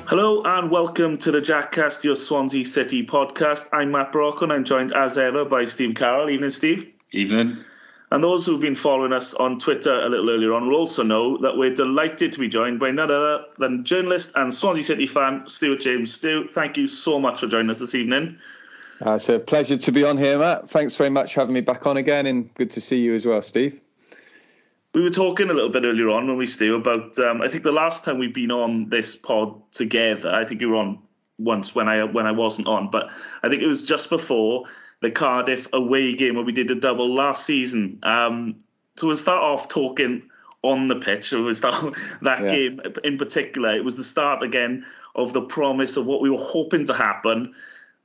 Hello and welcome to the Jackcast, your Swansea City podcast. I'm Matt Brock and I'm joined as ever by Steve Carroll. Evening, Steve. Evening. And those who've been following us on Twitter a little earlier on will also know that we're delighted to be joined by none other than journalist and Swansea City fan, Stuart James. Stu, thank you so much for joining us this evening. It's a pleasure to be on here, Matt. Thanks very much for having me back on again, and good to see you as well, Steve. We were talking a little bit earlier on when we Stu about, I think the last time we've been on this pod together, I think you were on once when I wasn't on, but I think it was just before the Cardiff away game where we did a double last season. So we'll start off talking on the pitch. So we'll start that game in particular. It was the start again of the promise of what we were hoping to happen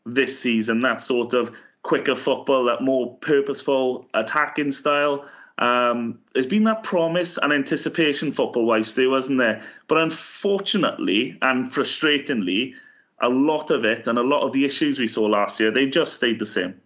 this season, that sort of quicker football, that more purposeful attacking style. There's been that promise and anticipation football-wise, Stu, hasn't there? But unfortunately and frustratingly, a lot of it and a lot of the issues we saw last year, they just stayed the same.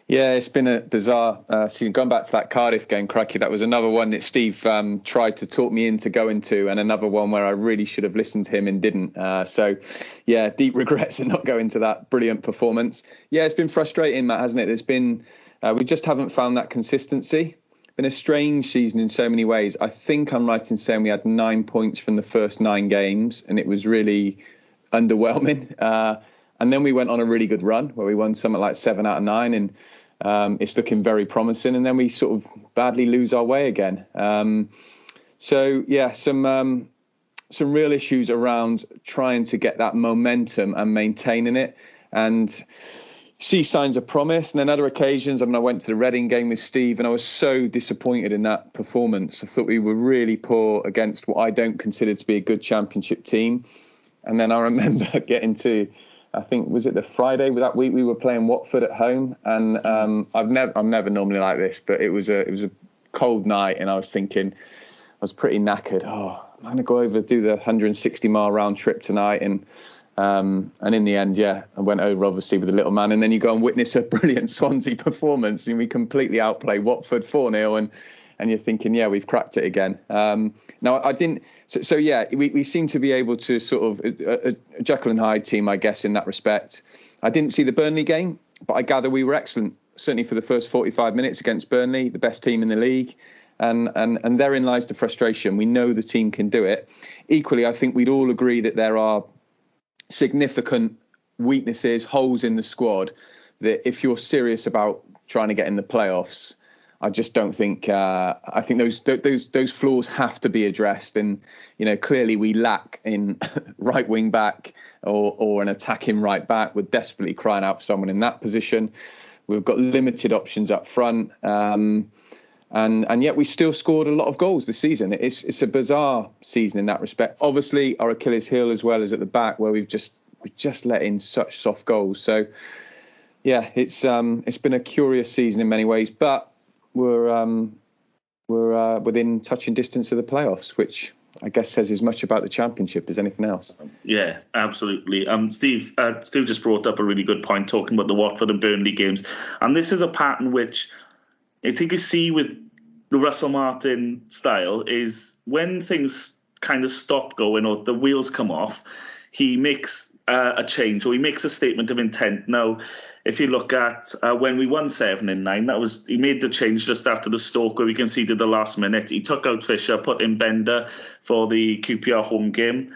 Yeah, it's been a bizarre season. Going back to that Cardiff game, crikey, that was another one that Steve tried to talk me into going to, and another one where I really should have listened to him and didn't. So, yeah, deep regrets in not going to that brilliant performance. Yeah, it's been frustrating, Matt, hasn't it? There's been we just haven't found that consistency. Been a strange season in so many ways. I think I'm right in saying we had 9 points from the first 9 games, and it was really underwhelming. And then we went on a really good run where we won something like 7 out of 9, and it's looking very promising. And then we sort of badly lose our way again. So yeah, some real issues around trying to get that momentum and maintaining it, and see signs of promise. And then other occasions, I went to the Reading game with Steve and I was so disappointed in that performance. I thought we were really poor against what I don't consider to be a good championship team. And then I remember getting to, I think, was it the Friday that week, we were playing Watford at home. And I'm never normally like this, but it was a cold night and I was thinking, I was pretty knackered. Oh, I'm going to go over, do the 160-mile round trip tonight. And in the end, I went over obviously with the little man, and then you go and witness a brilliant Swansea performance, and we completely outplay Watford 4-0, and you're thinking, yeah, we've cracked it again. Now I didn't. So we seem to be able to sort of a Jekyll and Hyde team, I guess, in that respect. I didn't see the Burnley game, but I gather we were excellent, certainly for the first 45 minutes against Burnley, the best team in the league. And therein lies the frustration. We know the team can do it. Equally, I think we'd all agree that there are significant weaknesses, holes in the squad, that if you're serious about trying to get in the playoffs, I just don't think. I think those flaws have to be addressed, and clearly we lack in right wing back or an attacking right back. We're desperately crying out for someone in that position. We've got limited options up front, and yet we still scored a lot of goals this season. It's a bizarre season in that respect. Obviously, our Achilles heel as well is at the back, where we've just let in such soft goals. So, yeah, it's been a curious season in many ways, but we're within touching distance of the playoffs, which I guess says as much about the championship as anything else. Yeah, absolutely. Steve just brought up a really good point talking about the Watford and Burnley games, and this is a pattern which I think you see with the Russell Martin style is when things kind of stop going or the wheels come off, he makes a change, or he makes a statement of intent. Now, if you look at when we won 7-9, he made the change just after the Stoke where we conceded the last minute. He took out Fisher, put in Bender for the QPR home game.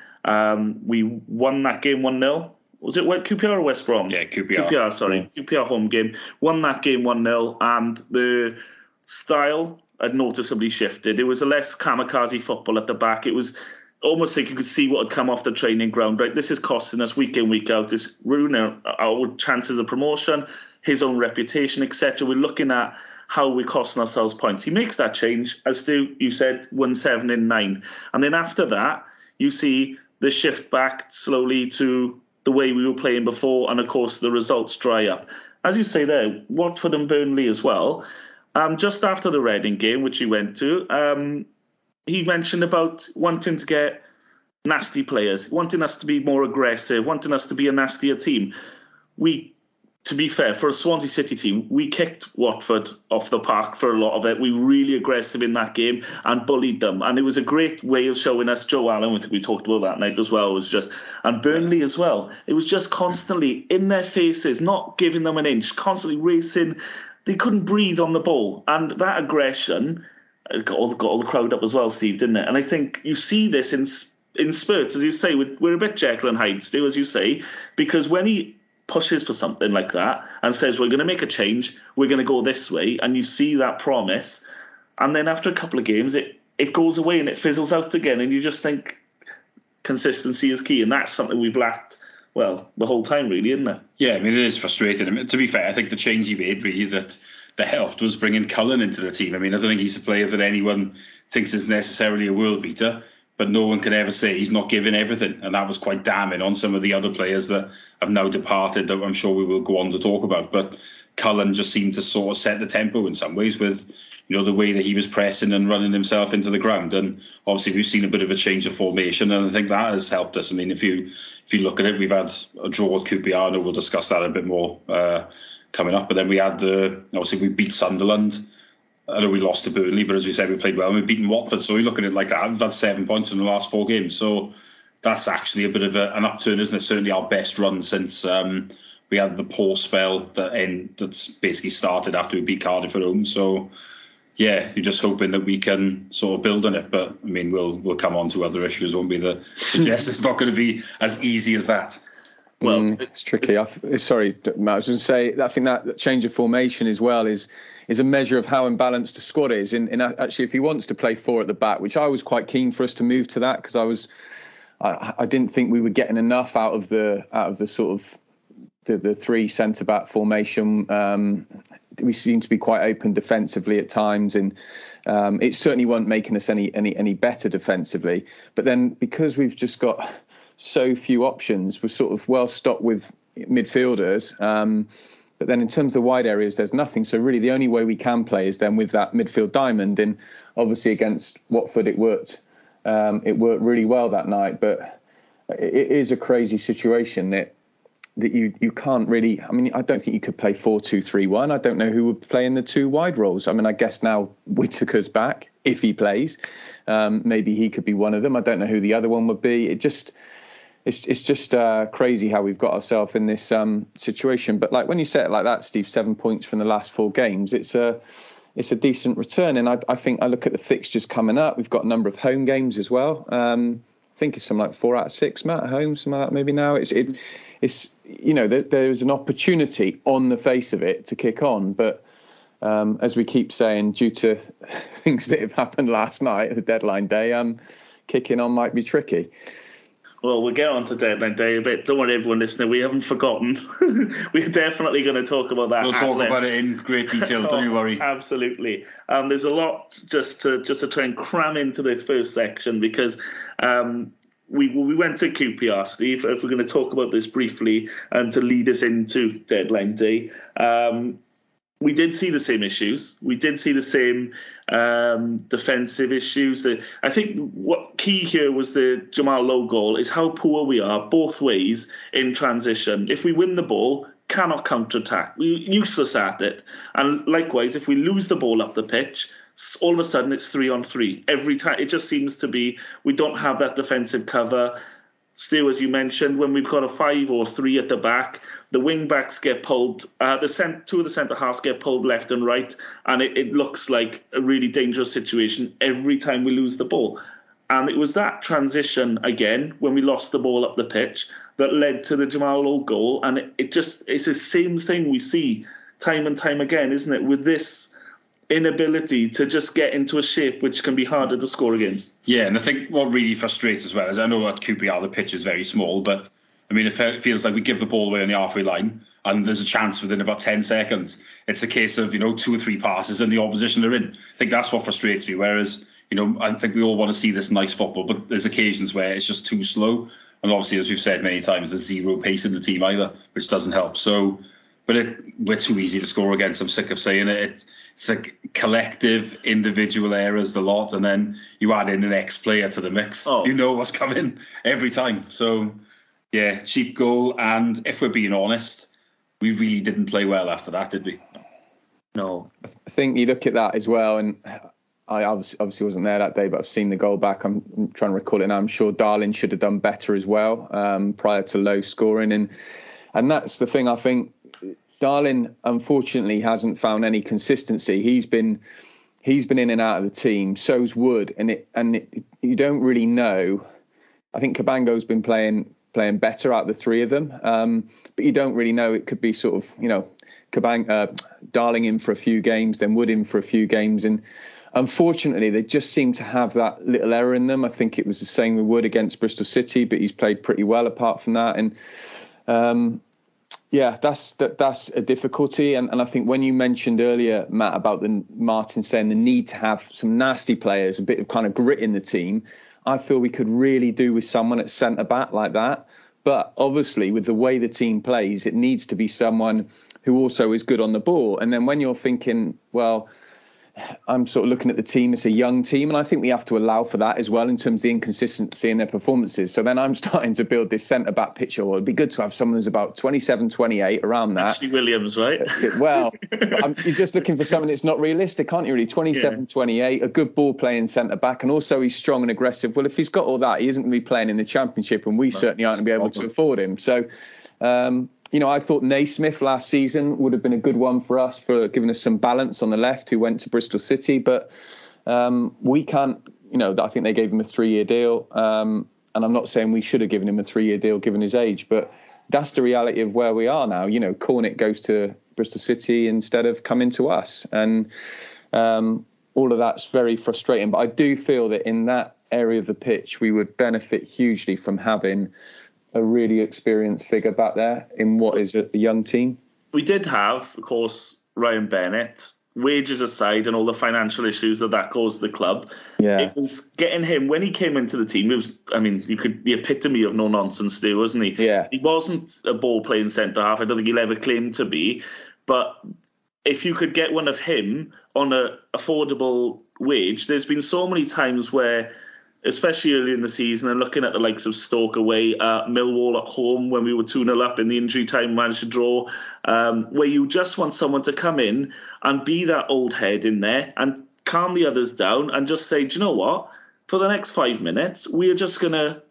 We won that game 1-0. Was it QPR or West Brom? Yeah, QPR. QPR home game. Won that game 1-0, and the style had noticeably shifted. It was a less kamikaze football at the back. It was almost like you could see what had come off the training ground. Right, this is costing us week in, week out. It's ruining our chances of promotion, his own reputation, etc. We're looking at how we're costing ourselves points. He makes that change, as Stu, you said, 1-7-9. And then after that, you see the shift back slowly to the way we were playing before, and of course the results dry up. As you say there, Watford and Burnley as well. Just after the Reading game, which he went to, he mentioned about wanting to get nasty players, wanting us to be more aggressive, wanting us to be a nastier team. We to be fair, for a Swansea City team, we kicked Watford off the park for a lot of it. We were really aggressive in that game and bullied them. And it was a great way of showing us. Joe Allen, I think we talked about that night as well, and Burnley as well. It was just constantly in their faces, not giving them an inch, constantly racing. They couldn't breathe on the ball. And that aggression got all the crowd up as well, Steve, didn't it? And I think you see this in spurts, as you say. We're a bit Jekyll and Hyde, Stu, as you say, because when he pushes for something like that and says, we're going to make a change, we're going to go this way, and you see that promise, and then after a couple of games it goes away and it fizzles out again, and you just think consistency is key, and that's something we've lacked, well, the whole time, really, isn't it? Yeah, I mean, it is frustrating. I mean, to be fair, I think the change he made, really, that helped was bringing Cullen into the team. I mean, I don't think he's a player that anyone thinks is necessarily a world beater, but no one can ever say he's not giving everything. And that was quite damning on some of the other players that have now departed, that I'm sure we will go on to talk about. But Cullen just seemed to sort of set the tempo in some ways with, the way that he was pressing and running himself into the ground. And obviously we've seen a bit of a change of formation, and I think that has helped us. I mean, if you look at it, we've had a draw with QPR, and we'll discuss that a bit more coming up. But then we had obviously we beat Sunderland. I know we lost to Burnley, but as we said, we played well and we've beaten Watford. So we look at it like that. We've had 7 points in the last 4 games. So that's actually a bit of an upturn, isn't it? Certainly our best run since we had the poor spell that's basically started after we beat Cardiff at home. So, yeah, you're just hoping that we can sort of build on it. But, I mean, we'll come on to other issues, won't we? That suggest it's not going to be as easy as that. Well, it's tricky. Sorry, Matt, I was going to say, I think that change of formation as well is a measure of how imbalanced the squad is. And actually, if he wants to play 4 at the back, which I was quite keen for us to move to that, because I didn't think we were getting enough out of the sort of the 3 centre back formation. We seem to be quite open defensively at times, and it certainly wasn't making us any better defensively. But then because we've just got so few options, we're sort of well stocked with midfielders. But then in terms of the wide areas, there's nothing. So really the only way we can play is then with that midfield diamond. And obviously against Watford, it worked really well that night. But it is a crazy situation that you can't really, I mean, I don't think you could play 4-2-3-1. I don't know who would play in the 2 wide roles. I mean, I guess now Whittaker's back, if he plays. Maybe he could be one of them. I don't know who the other one would be. It's just crazy how we've got ourselves in this situation. But like when you say it like that, Steve, 7 points from the last 4 games, it's a decent return. And I think I look at the fixtures coming up. We've got a number of home games as well. I think it's something like 4 out of 6, Matt, at home, something like that maybe now. It's there's an opportunity on the face of it to kick on, but as we keep saying, due to things that have happened last night, the deadline day, kicking on might be tricky. Well, we'll get on to deadline day a bit. Don't worry, everyone listening, we haven't forgotten. We're definitely going to talk about that. We'll talk about it in great detail, don't you worry. Absolutely. There's a lot just to try and cram into this first section, because we went to QPR, Steve, if we're going to talk about this briefly and to lead us into deadline day. We did see the same issues. We did see the same defensive issues. I think what key here was the Jamal Lowe goal is how poor we are both ways in transition. If we win the ball, cannot counter-attack. We're useless at it. And likewise, if we lose the ball up the pitch, all of a sudden it's 3-on-3. Every time, it just seems to be we don't have that defensive cover. Stu, as you mentioned, when we've got a 5 or 3 at the back, the wing backs get pulled. 2 of the centre halves get pulled left and right, and it looks like a really dangerous situation every time we lose the ball. And it was that transition again when we lost the ball up the pitch that led to the Jamal Lowe goal, and it's the same thing we see time and time again, isn't it? With this inability to just get into a shape which can be harder to score against. Yeah, and I think what really frustrates as well is, I know at QPR the pitch is very small, but I mean, it feels like we give the ball away on the halfway line and there's a chance within about 10 seconds. It's a case of, 2 or 3 passes and the opposition are in. I think that's what frustrates me, whereas, I think we all want to see this nice football, but there's occasions where it's just too slow. And obviously, as we've said many times, there's zero pace in the team either, which doesn't help. So, but we're too easy to score against. I'm sick of saying it. It's like collective, individual errors, the lot, and then you add in an ex-player to the mix. Oh. You know what's coming every time. So, yeah, cheap goal. And if we're being honest, we really didn't play well after that, did we? No. I think you look at that as well, and I obviously wasn't there that day, but I've seen the goal back. I'm trying to recall it now. I'm sure Darling should have done better as well prior to low scoring, and that's the thing. I think Darling unfortunately hasn't found any consistency. He's been in and out of the team. So's Wood, and you don't really know. I think Cabango's been playing better out of the three of them, but you don't really know. It could be sort of Darling in for a few games, then Wood in for a few games, and unfortunately they just seem to have that little error in them. I think it was the same with Wood against Bristol City, but he's played pretty well apart from that, and that's a difficulty. And I think when you mentioned earlier, Matt, about Martin saying the need to have some nasty players, a bit of kind of grit in the team, I feel we could really do with someone at centre back like that. But obviously, with the way the team plays, it needs to be someone who also is good on the ball. And then when you're thinking, well, I'm sort of looking at the team, it's a young team, and I think we have to allow for that as well in terms of the inconsistency in their performances. So then I'm starting to build this centre-back picture. Well, it'd be good to have someone who's about 27, 28, around that. Ashley Williams, right? Well, you're just looking for something that's not realistic, aren't you, really? 27, 28, a good ball-playing centre-back, and also he's strong and aggressive. Well, if he's got all that, he isn't going to be playing in the Championship, and we certainly aren't going to be able to afford him. So, I thought Naismith last season would have been a good one for us, for giving us some balance on the left, who went to Bristol City. But we can't, I think they gave him a 3-year deal. And I'm not saying we should have given him a 3-year deal given his age, but that's the reality of where we are now. Cornick goes to Bristol City instead of coming to us. And all of that's very frustrating. But I do feel that in that area of the pitch, we would benefit hugely from having a really experienced figure back there in what is a young team. We did have, of course, Ryan Bennett, wages aside and all the financial issues that caused the club. Yeah. It was getting him, when he came into the team, it was, the epitome of no nonsense, Stu, wasn't he? Yeah. He wasn't a ball playing centre half. I don't think he'll ever claim to be. But if you could get one of him on an affordable wage, there's been so many times where, especially early in the season, and looking at the likes of Stoke away, Millwall at home when we were 2-0 up in the injury time, managed to draw, where you just want someone to come in and be that old head in there and calm the others down and just say, do you know what? For the next 5 minutes, we're just gonna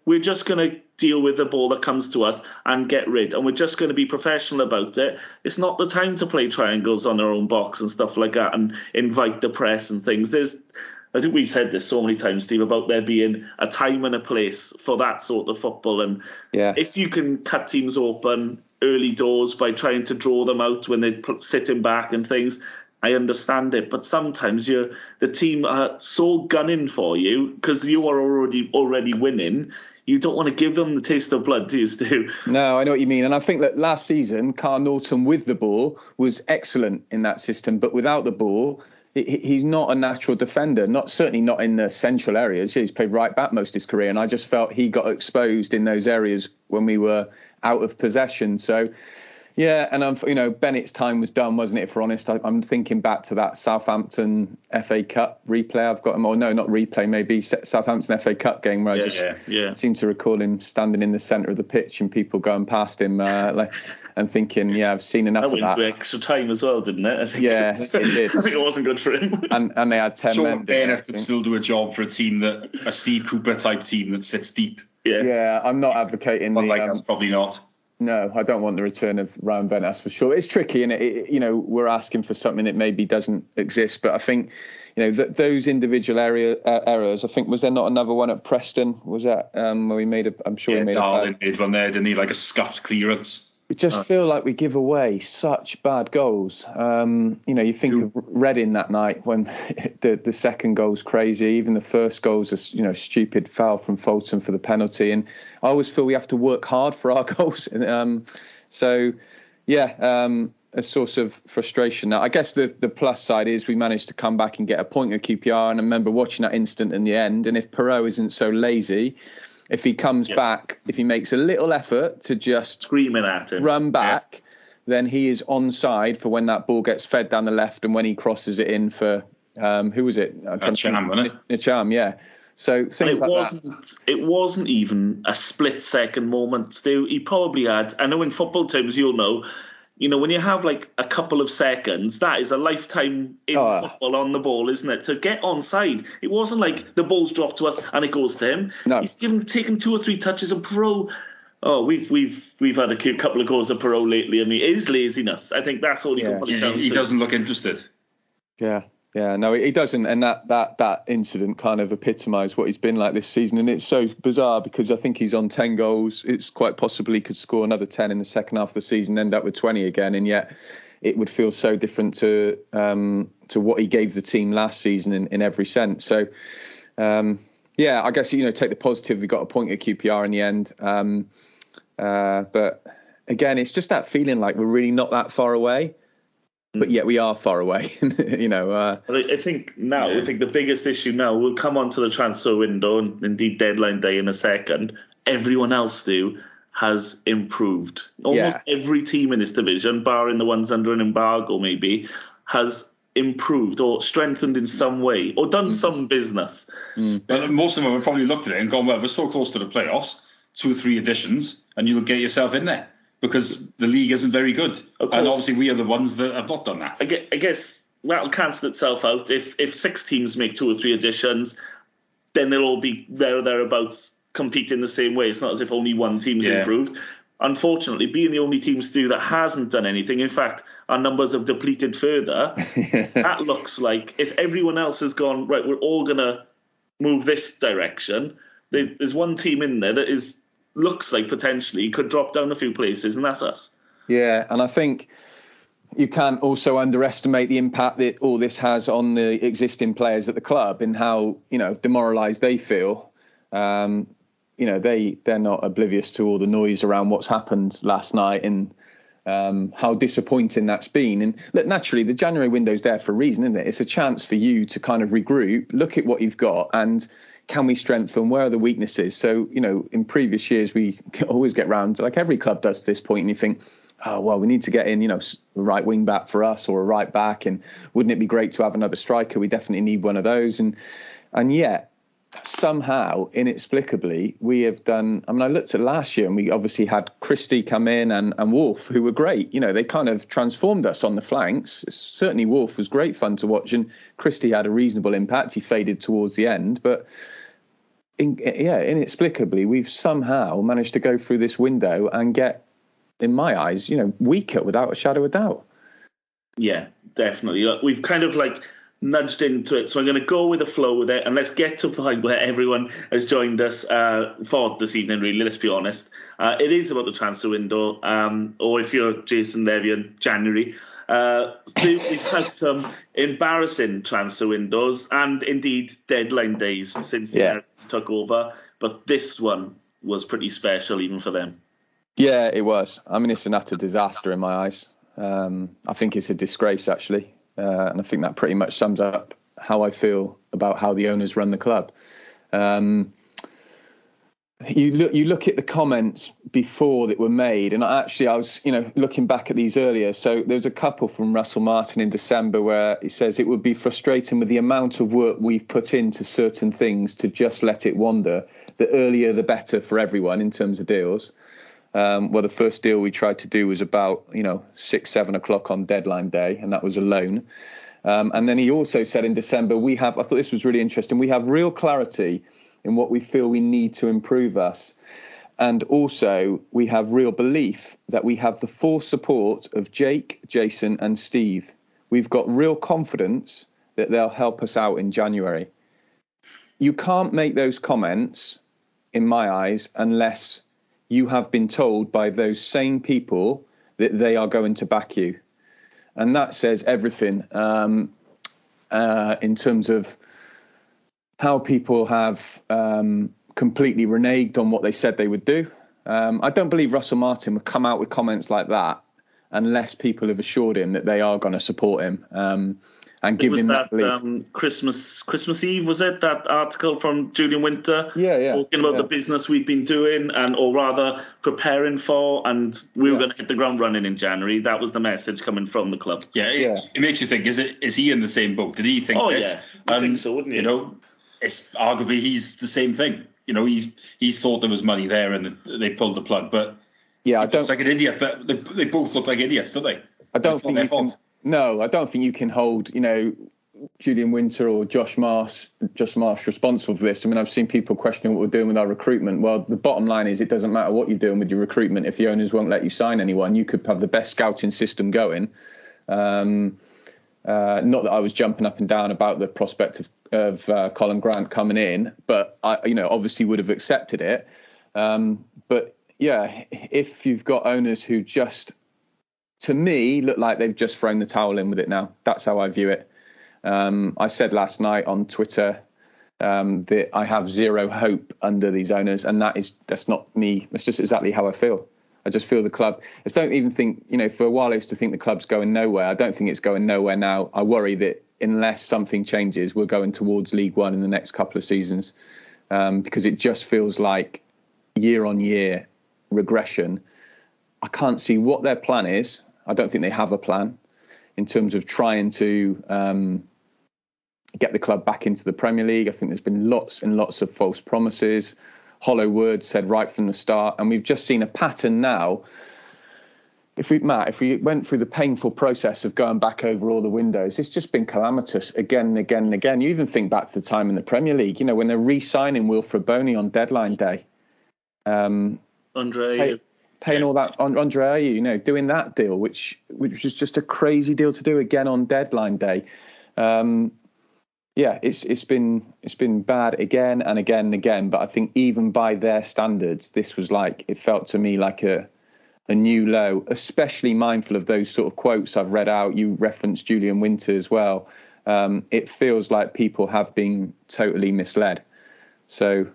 deal with the ball that comes to us and get rid, and we're just going to be professional about it. It's not the time to play triangles on our own box and stuff like that and invite the press and things. I think we've said this so many times, Steve, about there being a time and a place for that sort of football. And if you can cut teams open early doors by trying to draw them out when they're sitting back and things, I understand it. But sometimes the team are so gunning for you because you are already winning. You don't want to give them the taste of blood, do you, Stu? No, I know what you mean. And I think that last season, Carl Norton with the ball was excellent in that system. But without the ball, he's not a natural defender, certainly not in the central areas. He's played right back most of his career, and I just felt he got exposed in those areas when we were out of possession. So, and Bennett's time was done, wasn't it? If we're honest, I'm thinking back to that Southampton FA Cup replay. I've got him, or no, not replay, maybe Southampton FA Cup game where I seem to recall him standing in the centre of the pitch and people going past him and thinking, I've seen enough of that. That went to extra time as well, didn't it? I think it did. I think it wasn't good for him. And they had 10 men. Bennett could still do a job for a Steve Cooper type team that sits deep. Yeah, I'm not advocating. That's probably not. No, I don't want the return of Ryan Bennett, that's for sure. It's tricky, and we're asking for something that maybe doesn't exist. But I think, those individual errors. I think, was there not another one at Preston? Was that where we made we made Darling made one there, didn't he? Like a scuffed clearance. We just feel like we give away such bad goals. You think of Reading that night when the second goal's crazy. Even the first goal's a stupid foul from Fulton for the penalty. And I always feel we have to work hard for our goals. A source of frustration. Now, I guess the plus side is we managed to come back and get a point at QPR. And I remember watching that instant in the end. And if Perot isn't so lazy, if he comes back, if he makes a little effort to just screaming at him, run back, then he is onside for when that ball gets fed down the left and when he crosses it in for who was it? Cham, wasn't it? Cham, yeah. So things it wasn't even a split second moment, Stu. He probably had. I know in football terms, you'll know. when you have like a couple of seconds, that is a lifetime in football on the ball, isn't it? To get onside, it wasn't like the ball's dropped to us and it goes to him. No. He's taken 2 or 3 touches, and Perot. Oh, we've had a couple of goals of Perot lately. I mean, it is laziness. I think that's all you can put it down to. He doesn't look interested. Yeah, no, he doesn't, and that incident kind of epitomised what he's been like this season, and it's so bizarre because I think he's on 10 goals. It's quite possible he could score another 10 in the second half of the season, end up with 20 again, and yet it would feel so different to what he gave the team last season in every sense. So, I guess take the positive. We got a point at QPR in the end, but again, it's just that feeling like we're really not that far away. But yet we are far away, I think the biggest issue now, we'll come on to the transfer window and indeed deadline day in a second. Everyone else, has improved. Almost every team in this division, barring the ones under an embargo maybe, has improved or strengthened in some way or done some business. But most of them have probably looked at it and gone, well, we're so close to the playoffs, 2 or 3 additions, and you'll get yourself in there. Because the league isn't very good. And obviously we are the ones that have not done that. I guess that'll cancel itself out. If 6 teams make 2 or 3 additions, then they'll all be there or thereabouts competing the same way. It's not as if only one team's improved. Unfortunately, being the only team, Stu, that hasn't done anything, in fact, our numbers have depleted further. That looks like if everyone else has gone, right, we're all going to move this direction, there's one team in there that looks like potentially could drop down a few places, and that's us. Yeah, and I think you can't also underestimate the impact that all this has on the existing players at the club and how demoralised they feel. They're not oblivious to all the noise around what's happened last night and how disappointing that's been. And look, naturally, the January window's there for a reason, isn't it? It's a chance for you to kind of regroup, look at what you've got, and can we strengthen? Where are the weaknesses? So, in previous years, we always get round, like every club does at this point, and you think, oh, well, we need to get in, a right wing back for us or a right back. And wouldn't it be great to have another striker? We definitely need one of those. And yet, somehow, inexplicably, we have done. I mean, I looked at last year and we obviously had Christie come in and Wolf, who were great. They kind of transformed us on the flanks. Certainly, Wolf was great fun to watch, and Christie had a reasonable impact. He faded towards the end, but inexplicably, we've somehow managed to go through this window and get, in my eyes, weaker without a shadow of doubt. Yeah, definitely. Look, we've kind of nudged into it, so I'm going to go with the flow with it, and let's get to the point where everyone has joined us for this evening. Really, let's be honest. It is about the transfer window, or if you're Jason Levy in January. We've had some embarrassing transfer windows and indeed deadline days since the Americans took over, but this one was pretty special even for them. Yeah, it was. I mean, it's an utter disaster in my eyes. I think it's a disgrace, actually, and I think that pretty much sums up how I feel about how the owners run the club. You look at the comments before that were made, and I was looking back at these earlier. So there's a couple from Russell Martin in December where he says it would be frustrating with the amount of work we've put into certain things to just let it wander. The earlier the better for everyone in terms of deals. The first deal we tried to do was about 6-7 o'clock on deadline day, and that was a loan. And then he also said in December I thought this was really interesting. We have real clarity in what we feel we need to improve us. And also we have real belief that we have the full support of Jake, Jason and Steve. We've got real confidence that they'll help us out in January. You can't make those comments, in my eyes, unless you have been told by those same people that they are going to back you. And that says everything in terms of how people have completely reneged on what they said they would do. I don't believe Russell Martin would come out with comments like that unless people have assured him that they are going to support him and give him that belief. Christmas Eve, was it, that article from Julian Winter? Yeah. Talking about the business we'd been doing or rather preparing for, and we were going to hit the ground running in January. That was the message coming from the club. It makes you think, is he in the same boat? Did he think this? I think so, wouldn't you? It's arguably he's the same thing. He's thought there was money there and they pulled the plug. But Yeah, he looks like an idiot, but they both look like idiots, don't they? I don't think you can. No, I don't think you can hold, Julian Winter or Josh Marsh responsible for this. I mean, I've seen people questioning what we're doing with our recruitment. Well, the bottom line is it doesn't matter what you're doing with your recruitment if the owners won't let you sign anyone. You could have the best scouting system going. Not that I was jumping up and down about the prospect of Colin Grant coming in, but I, obviously would have accepted it. But yeah, if you've got owners who just, to me, look like they've just thrown the towel in with it now. That's how I view it. I said last night on Twitter that I have zero hope under these owners, and that's not me. That's just exactly how I feel. I just feel the club. I don't even think, for a while I used to think the club's going nowhere. I don't think it's going nowhere now. I worry that unless something changes, we're going towards League One in the next couple of seasons, because it just feels like year on year regression. I can't see what their plan is. I don't think they have a plan in terms of trying to get the club back into the Premier League. I think there's been lots and lots of false promises, hollow words said right from the start. And we've just seen a pattern now. If we went through the painful process of going back over all the windows, it's just been calamitous again and again and again. You even think back to the time in the Premier League, when they're re-signing Wilfred Boney on deadline day. Andre paying all that on Andre Ayew, doing that deal, which was just a crazy deal to do again on deadline day. It's been bad again and again and again. But I think even by their standards, this was it felt to me like a new low, especially mindful of those sort of quotes I've read out. You referenced Julian Winter as well. It feels like people have been totally misled. So,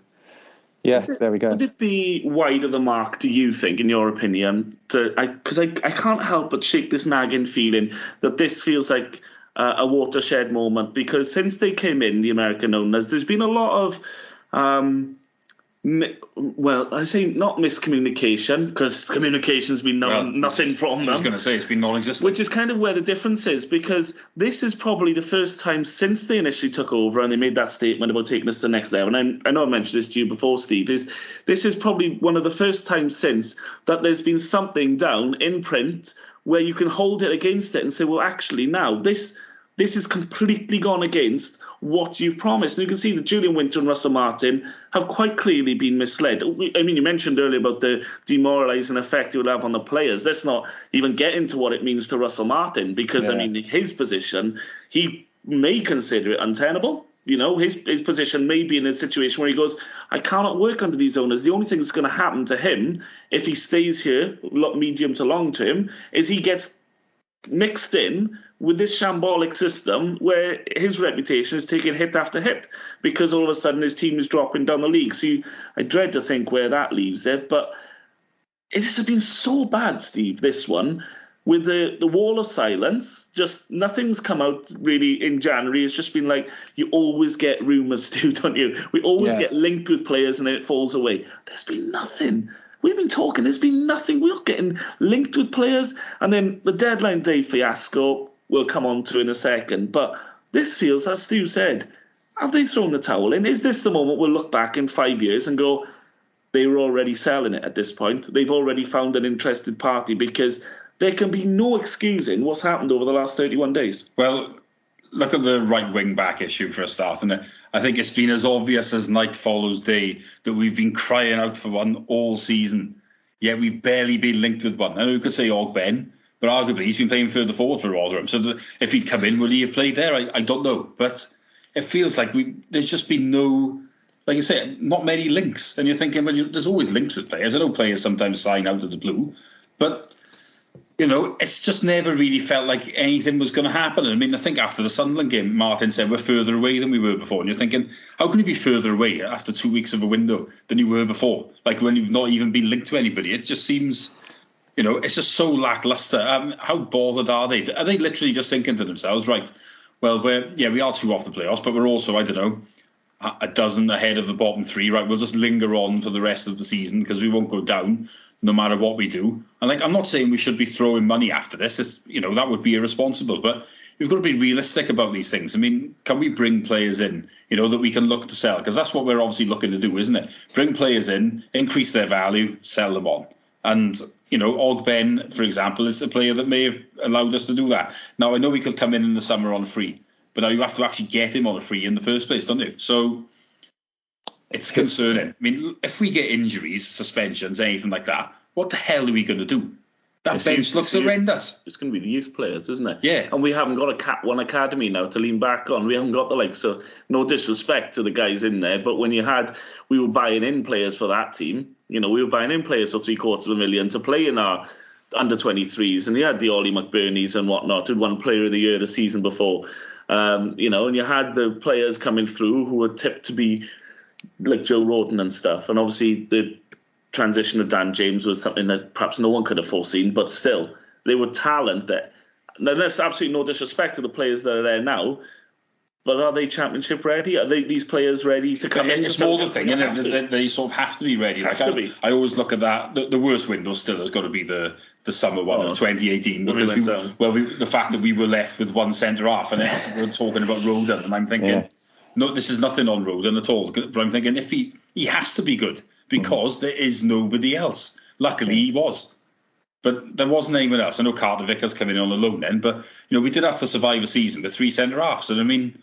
yes, there we go. Would it be wide of the mark, do you think, in your opinion? Because I can't help but shake this nagging feeling that this feels like a watershed moment, because since they came in, the American owners, there's been a lot of, I say not miscommunication, because communication's been nothing from them. I was going to say it's been non-existent. Which is kind of where the difference is, because this is probably the first time since they initially took over and they made that statement about taking us to the next level. And I know I mentioned this to you before, Steve, this is probably one of the first times since that there's been something down in print where you can hold it against it and say, well, actually now this is completely gone against what you've promised. And you can see that Julian Winter and Russell Martin have quite clearly been misled. I mean, you mentioned earlier about the demoralising effect it will have on the players. Let's not even get into what it means to Russell Martin, because, I mean, his position, he may consider it untenable. His position may be in a situation where he goes, I cannot work under these owners. The only thing that's going to happen to him if he stays here, medium to long term, is he gets mixed in with this shambolic system where his reputation is taking hit after hit, because all of a sudden his team is dropping down the league. So I dread to think where that leaves it. But this has been so bad, Steve, this one, with the wall of silence. Just nothing's come out really in January. It's just been like, you always get rumours, Stu, don't you? We always get linked with players and then it falls away. There's been nothing. We've been talking, there's been nothing. We're not getting linked with players. And then the deadline day fiasco, we'll come on to in a second. But this feels, as Stu said, have they thrown the towel in? Is this the moment we'll look back in 5 years and go, they were already selling it at this point? They've already found an interested party, because there can be no excusing what's happened over the last 31 days. Well, look at the right wing back issue for a start. And I think it's been as obvious as night follows day that we've been crying out for one all season. Yet we've barely been linked with one. I know you could say Ben, but arguably he's been playing further forward for Rotherham. So if he'd come in, would he have played there? I don't know. But it feels like there's just been no, like you say, not many links. And you're thinking, well, there's always links with players. I know players sometimes sign out of the blue. But it's just never really felt like anything was going to happen. I mean, I think after the Sunderland game, Martin said we're further away than we were before. And you're thinking, how can you be further away after 2 weeks of a window than you were before? Like when you've not even been linked to anybody. It just seems, it's just so lacklustre. How bothered are they? Are they literally just thinking to themselves, right, well, we are 2 off the playoffs, but we're also, I don't know, a dozen ahead of the bottom 3, right? We'll just linger on for the rest of the season because we won't go down no matter what we do. And I'm not saying we should be throwing money after this. It's, that would be irresponsible. But you've got to be realistic about these things. I mean, can we bring players in, that we can look to sell? Because that's what we're obviously looking to do, isn't it? Bring players in, increase their value, sell them on. And, Ogben, for example, is a player that may have allowed us to do that. Now, I know he could come in the summer on a free, but now you have to actually get him on a free in the first place, don't you? So it's concerning. I mean, if we get injuries, suspensions, anything like that, what the hell are we going to do? That bench looks horrendous. It's going to be the youth players, isn't it? Yeah. And we haven't got a Cat 1 academy now to lean back on. We haven't got the likes. So no disrespect to the guys in there, but when we were buying in players for that team. We were buying in players for $750,000 to play in our under 23s, and you had the Ollie McBurneys and whatnot, who won Player of the Year the season before. And you had the players coming through who were tipped to be like Joe Roden and stuff. And obviously the transition of Dan James was something that perhaps no one could have foreseen, but still, they were talent that. Now, there's absolutely no disrespect to the players that are there now, but are they championship ready? Are these players ready to come in? It's more the thing, and they sort of have to be ready. I always look at that. The worst window still has got to be the summer one of 2018, because the fact that we were left with one centre half, and we're talking about Roden, and I'm thinking, no, this is nothing on Roden at all. But I'm thinking if he has to be good, because there is nobody else. Luckily, he was. But there wasn't anyone else. I know Carter Vickers coming in on a loan then, but we did have to survive a season with 3 centre halves. And I mean,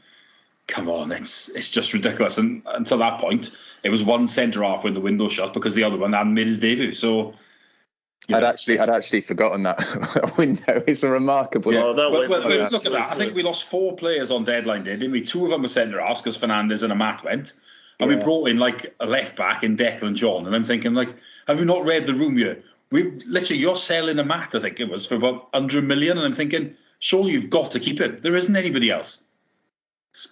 come on, it's just ridiculous. And until that point, it was one centre half when the window shut because the other one hadn't made his debut. So I'd actually forgotten that window. It's a remarkable. Yeah. Look at that. I think we lost 4 players on deadline day, didn't we? 2 of them were centre halves because Fernandez and Amat went. And we brought in like a left back in Declan John. And I'm thinking, like, have you not read the room yet? You're selling Amat, I think it was, for about 100 million. And I'm thinking, surely you've got to keep him. There isn't anybody else.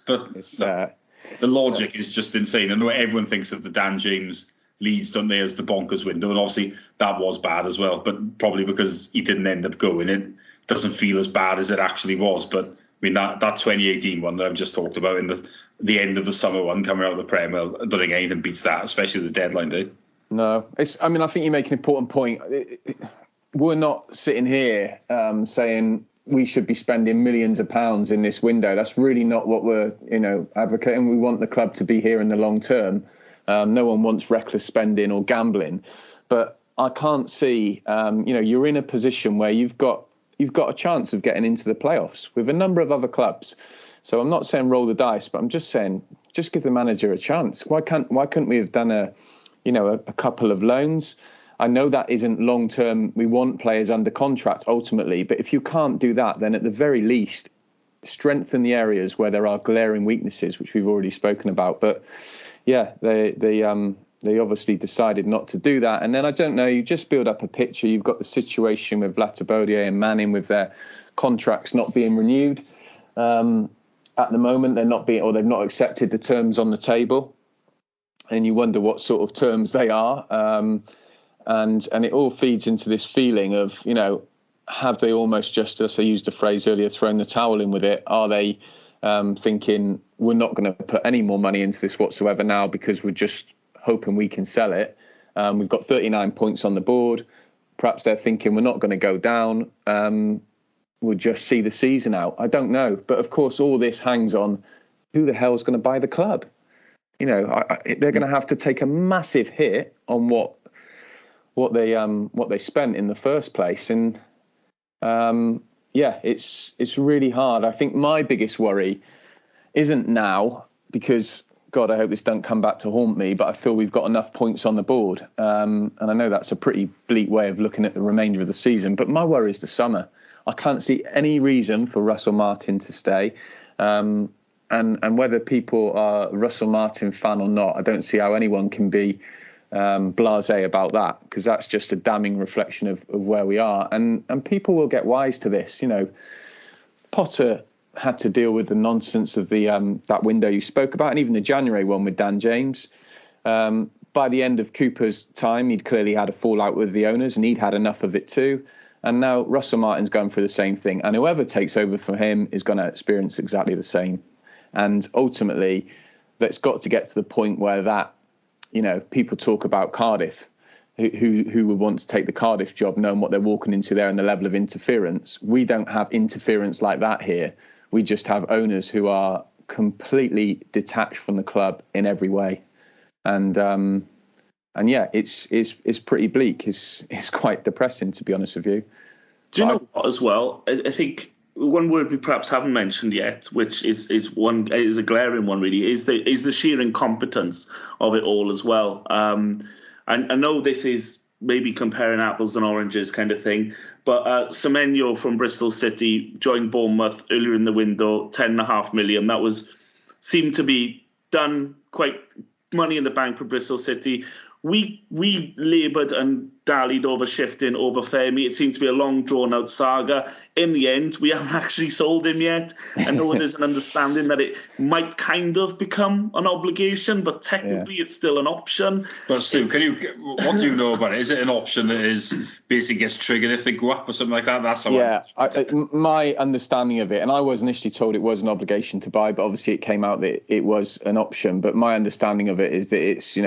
But the logic is just insane. I know everyone thinks of the Dan James Leeds, don't they, as the bonkers window. And obviously that was bad as well. But probably because he didn't end up going, it doesn't feel as bad as it actually was. But I mean, that 2018 one that I've just talked about in the end of the summer one coming out of the Prem, well, I don't think anything beats that, especially the deadline day. No, I think you make an important point. We're not sitting here saying we should be spending millions of pounds in this window. That's really not what we're, advocating. We want the club to be here in the long term. No one wants reckless spending or gambling, but I can't see. You're in a position where you've got a chance of getting into the playoffs with a number of other clubs. So I'm not saying roll the dice, but I'm just saying just give the manager a chance. Why couldn't we have done a couple of loans? I know that isn't long term. We want players under contract ultimately, but if you can't do that, then at the very least strengthen the areas where there are glaring weaknesses, which we've already spoken about. But yeah, they obviously decided not to do that. And then I don't know, you just build up a picture. You've got the situation with Latabodier and Manning with their contracts not being renewed at the moment. They've not accepted the terms on the table, and you wonder what sort of terms they are. And it all feeds into this feeling of, have they almost just, as I used a phrase earlier, thrown the towel in with it? Are they thinking we're not going to put any more money into this whatsoever now because we're just hoping we can sell it? We've got 39 points on the board. Perhaps they're thinking we're not going to go down. We'll just see the season out. I don't know. But of course, all this hangs on who the hell's going to buy the club. They're going to have to take a massive hit on what they spent in the first place. And it's really hard. I think my biggest worry isn't now, because God, I hope this don't come back to haunt me, but I feel we've got enough points on the board. And I know that's a pretty bleak way of looking at the remainder of the season, but my worry is the summer. I can't see any reason for Russell Martin to stay. And whether people are Russell Martin fan or not, I don't see how anyone can be blasé about that, because that's just a damning reflection of where we are. And people will get wise to this. Potter had to deal with the nonsense of the that window you spoke about, and even the January one with Dan James. By the end of Cooper's time, he'd clearly had a fallout with the owners, and he'd had enough of it too. And now Russell Martin's going through the same thing, and whoever takes over from him is going to experience exactly the same. And ultimately, that's got to get to the point where that, people talk about Cardiff, who would want to take the Cardiff job, knowing what they're walking into there and the level of interference. We don't have interference like that here. We just have owners who are completely detached from the club in every way. And yeah, it's pretty bleak. It's quite depressing, to be honest with you. Do you know what, as well? I think one word we perhaps haven't mentioned yet, which is a glaring one, really, is the sheer incompetence of it all as well. And I know this is maybe comparing apples and oranges kind of thing, but Semenyo from Bristol City joined Bournemouth earlier in the window, $10.5 million. That seemed to be done quite money in the bank for Bristol City. We laboured and dallied over shifting over Femi. It seemed to be a long, drawn-out saga. In the end, we haven't actually sold him yet. I know there's an understanding that it might kind of become an obligation, but technically it's still an option. Well, Stu, what do you know about it? Is it an option that is basically gets triggered if they go up or something like that? That's how my understanding of it, and I was initially told it was an obligation to buy, but obviously it came out that it was an option. But my understanding of it is that it's,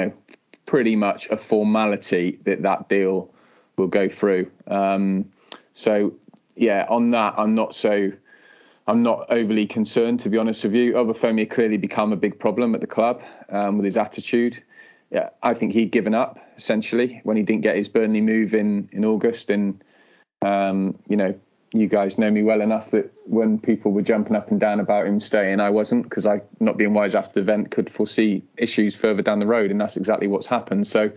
pretty much a formality that deal will go through. So yeah, on that, I'm not overly concerned, to be honest with you. Obafemi clearly become a big problem at the club with his attitude. Yeah, I think he'd given up essentially when he didn't get his Burnley move in August. And you guys know me well enough that when people were jumping up and down about him staying, I wasn't, because I, not being wise after the event, could foresee issues further down the road, and that's exactly what's happened. So